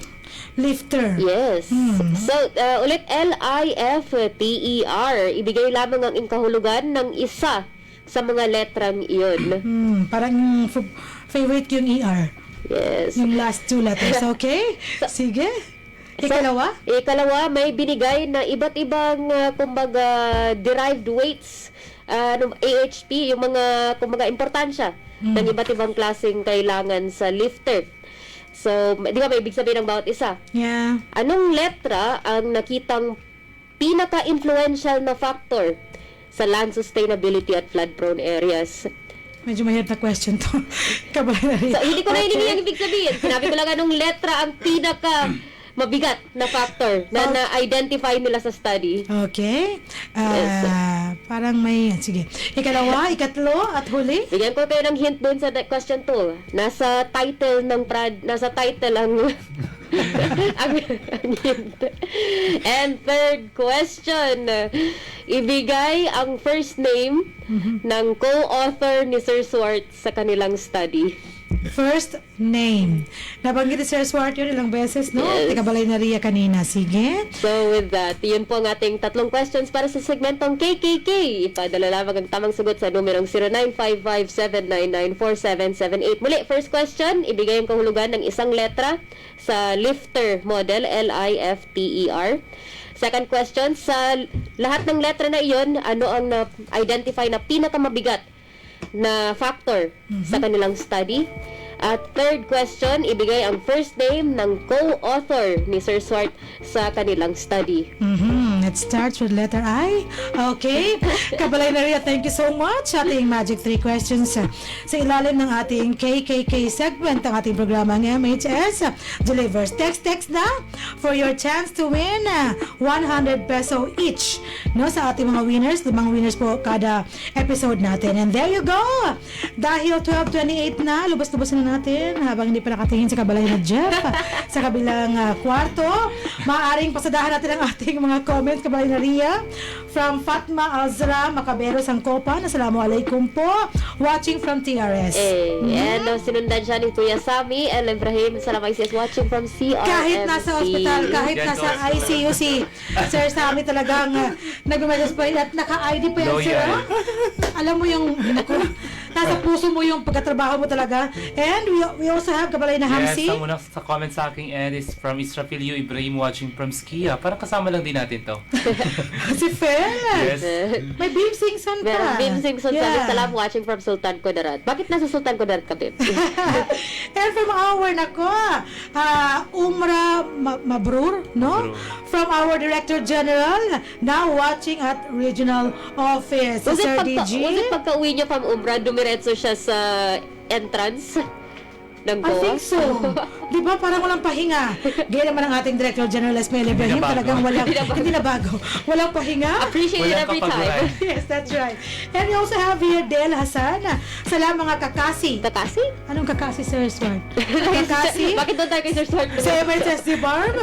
lifter. Yes. So, ulit, LIFTER. Ibigay lamang ang kahulugan ng isa sa mga letrang iyon. Parang favorite ko yung ER. Yes. Yung last 2 letters, okay? Sige. Ikalawa? Ikalawa, may binigay na iba't ibang kumbaga derived weights, AHP, yung mga kumbaga importansya ng iba't ibang klaseng kailangan sa lifter. So, di ba may ibig sabihin ng bawat isa? Yeah. Anong letra ang nakitang pinaka-influential na factor sa land sustainability at flood-prone areas? Medyo mahirap na question to. Kabalay. So, hindi ko na hindi ang ibig sabihin. Sinabi ko lang anong letra ang pinaka mabigat na factor na na-identify nila sa study. Okay. Parang may... Sige. Ikalawa, ikatlo, at huli? Bigyan ko kayo ng hint doon sa question 2. Nasa title ang ang hint. And third question, ibigay ang first name ng co-author ni Sir Swart sa kanilang study. First name. Nabanggit ni Sir Swart yun ilang beses, no? Yes. Kabalay na Ria kanina. Sige. So with that, yun po ang ating tatlong questions para sa segmentong KKK. Ipadala lamang ang tamang sagot sa numerong 0955-799-4778. Muli, first question, ibigay ang kahulugan ng isang letra sa lifter model, LIFTER. Second question, sa lahat ng letra na iyon, ano ang na-identify na pinakamabigat na factor sa kanilang study? At third question, ibigay ang first name ng co-author ni Sir Swart sa kanilang study. it starts with letter I. Okay. Kabalay na Ria, thank you so much sa ating Magic 3 questions sa ilalim ng ating KKK segment ng ating programang MHS Delivers. Text na for your chance to win 100 peso each, no, sa ating mga winners. 5 winners po kada episode natin. And there you go. Dahil 12:28 na, lubos-lubos na natin habang hindi pa nakatingin sa kabalay na Jeff sa kabilang kwarto. Maaaring pasadahan natin ang ating mga comments, kabalay na Ria. From Fatma Azra Macabero Sangkopan, Assalamualaikum po. Watching from TRS. And sinundan siya ni Kuya Sami El Ibrahim. Salamat sis, watching from CRMC. Kahit nasa hospital, kahit nasa ICU si Sir Sami talagang nag-message pa rin at naka-ID pa yan, sir. Alam mo yung nasa puso mo yung pagkatrabaho mo talaga. And we also have kabalay na Hamsi. Yes, ang unang sa comment sa aking end is from Israfilio Ibrahim watching from Skia. Parang kasama lang din natin to. Si Fel. Yes. May Bim Singson pa. Bim Singson sabi, salam watching from Sultan Kudarat. Bakit nasa Sultan Kudarat ka, Bim? And from our Umra Mabrur, no? From our Director General, now watching at Regional Office. Was Sir it DG. pagka-uwi niya from Umrah, dumiretso siya sa entrance ng I Goa? think so. Di ba parang walang pahinga? Gaya naman ang ating Director General Esmael Ibrahim, talagang hindi na bago. Walang pahinga. Appreciate it every time. Yes, that's right. And we also have here Del Hasan. Salam mga kakasi. Kakasi? Anong kakasi, Sir Swart? Kakasi? Bakit doon tayo kay Sir Swart? Sa MHSD Farm?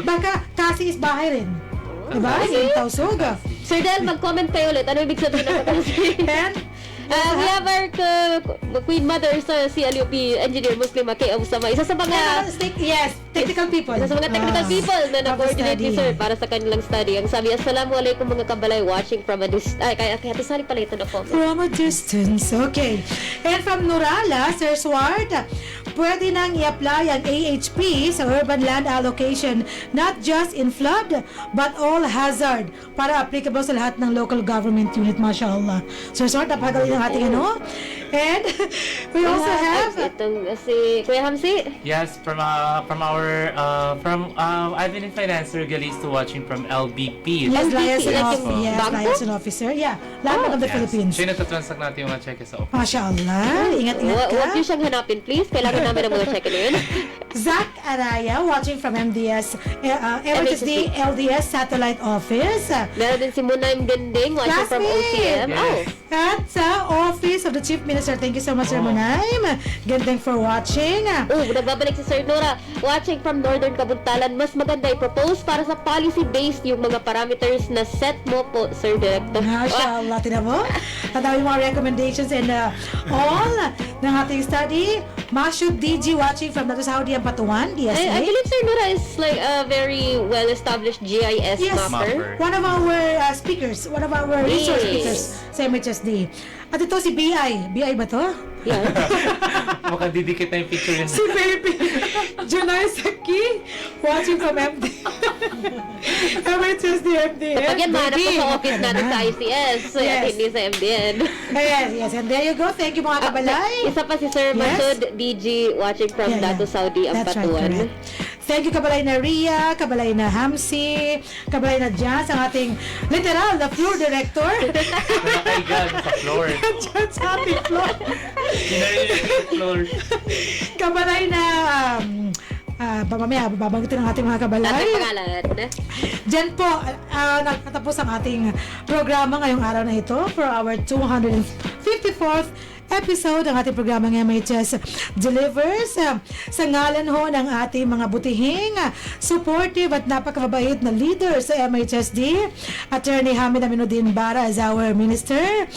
Baka kasi is bahay rin. Diba? Yung Tausog. Sir Del, mag-comment kayo ulit. Ano ibig sabihin ng kakasi? And we have our Queen Mother sa CLUP Engineer Muslim Aki Usama. Isa sa mga yes, technical people. Isa sa mga technical people na na-coordinate ni study. Sir para sa kanilang study. Ang sabi, Assalamualaikum mga kabalay watching from a distance. Ay, kaya Tisari pala ito na comment. From a distance. Okay. And from Nurala, Sir Swart, pwede nang i-apply ang AHP sa urban land allocation, not just in flood, but all hazard, para applicable sa lahat ng local government unit. MashaAllah. Sir Swart, napagaling ang ating ano. And we also have itong si Kuya Hamsi. Yes, from our I've been in finance Galista watching from LBP. yes, liaison Like yung yes, bangko? liaison officer. Yeah, Land of the Philippines. Siya natatransact natin yung mga cheque sa office. MashaAllah. Ingat-ingat ka. Huwag niyo siyang hanapin, please. Kailangan namin ng mga check na yun. Zach Araya, watching from MDS, MHSD LDS Satellite Office. Meron din si Munaim Gending watching from Classmate! OCM. Yes. At sa Office of the Chief Minister, thank you so much, Sir Munaim. Gandeng for watching. Nagbabalik si Sir Nora watching from Northern Kabuntalan. Mas maganda i-propose para sa policy-based yung mga parameters na set mo po, Sir Director. MashaAllah, tinan mo. At dami mga recommendations and all ng ating study. Mashud DG watching from Dato Saudi ang Patuan, DSA. I believe Sir Nora is like a very well-established GIS Yes. mapper. Mapper. One of our speakers, one of our resource Yes. speakers sa MHSD. At ito si BI. BI ba to? Yeah. Mukhang didikit na yung picture yun. Si Baby Junay Saki watching from MD. MHSD MDN. Pag yan, mahanap ko sa office natin sa ICS at Yes. hindi sa MDN. Yes. And there you go. Thank you mga kabalay. Isa pa si Sir Yes. Masud DG watching from Dato Saudi ang That's right, Patuan. correct. Thank you kabalay na Ria, kabalay na Hamsi, kabalay na Jazz, ang ating literal na floor director. Nakaigan sa floor. Jazz sa ating floor. Hinarinig yung floor. Kabalay na mamaya, babagutin ang ating mga kabalay. Dating pangalan. Diyan po, nagtatapos ang ating programa ngayong araw na ito for our 254th episode ng ating programang MHS Delivers. Sa ngalan ho ng ating mga butihing, supportive at napakababait na leader sa MHSD, Attorney Hamid Aminuddin Bara as our Minister,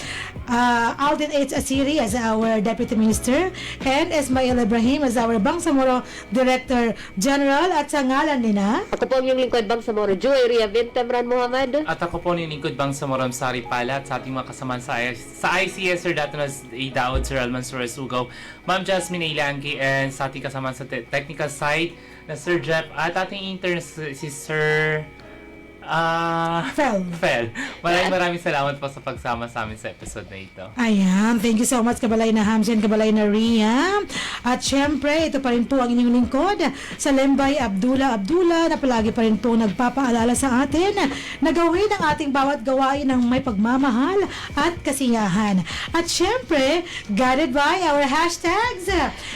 Aldin H. Asiri as our Deputy Minister, and Esmail Ibrahim as our Bangsamoro Director General. At sa ngalan nina, Ako po ang yung lingkod Bangsamoro, Joy Ria Bintemran Muhammad. At ako po niningkod bang sa Moram Sari Pala at sa ating mga kasamaan sa ICS, Sir Datonas Daud, Sir Alman Suarez Ugaw, Ma'am Jasmine Ilangi, and sa ating kasama sa technical side na Sir Jeff at ating intern si Sir Fel. Maraming salamat po sa pagsama sa amin sa episode na ito. Ayan, thank you so much Kabalay na Hamsen, Kabalay na Ria. At syempre, ito pa rin po ang inyong lingkod sa Lembay Abdullah na palagi pa rin po nagpapaalala sa atin na gawin ang ating bawat gawain ng may pagmamahal at kasiyahan. At syempre, guided by our hashtags.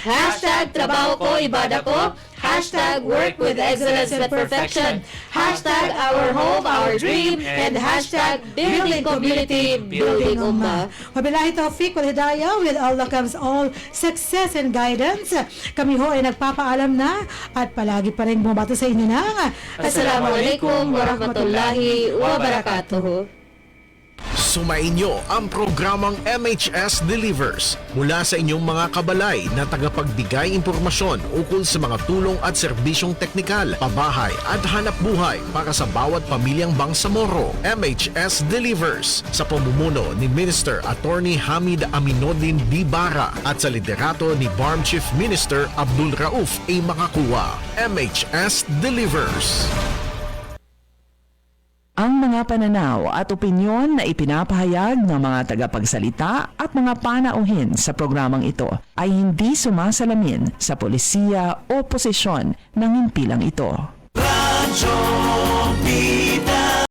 Hashtag trabaho ko, ibada ko. Hashtag work with excellence and perfection. Hashtag our home, our dream. And hashtag building community, building ummah. Wabillahi taufiq wal hidayah, with Allah comes all success and guidance. Kami ho ay nagpapaalam na at palagi pa rin bumabato sa inyo ng Assalamualaikum warahmatullahi wabarakatuh. Sumainyo ang programang MHS Delivers mula sa inyong mga kabalay na tagapagbigay impormasyon ukol sa mga tulong at serbisyong teknikal, pabahay at hanap buhay para sa bawat pamilyang Bangsamoro. MHS Delivers sa pamumuno ni Minister Attorney Hamid Aminuddin Bibara at sa liderato ni BARM Chief Minister Abdul Rauf A. Makakuwa. MHS Delivers. Ang mga pananaw at opinyon na ipinapahayag ng mga tagapagsalita at mga panauhin sa programang ito ay hindi sumasalamin sa polisiya o posisyon ng himpilang ito. Radyo Pita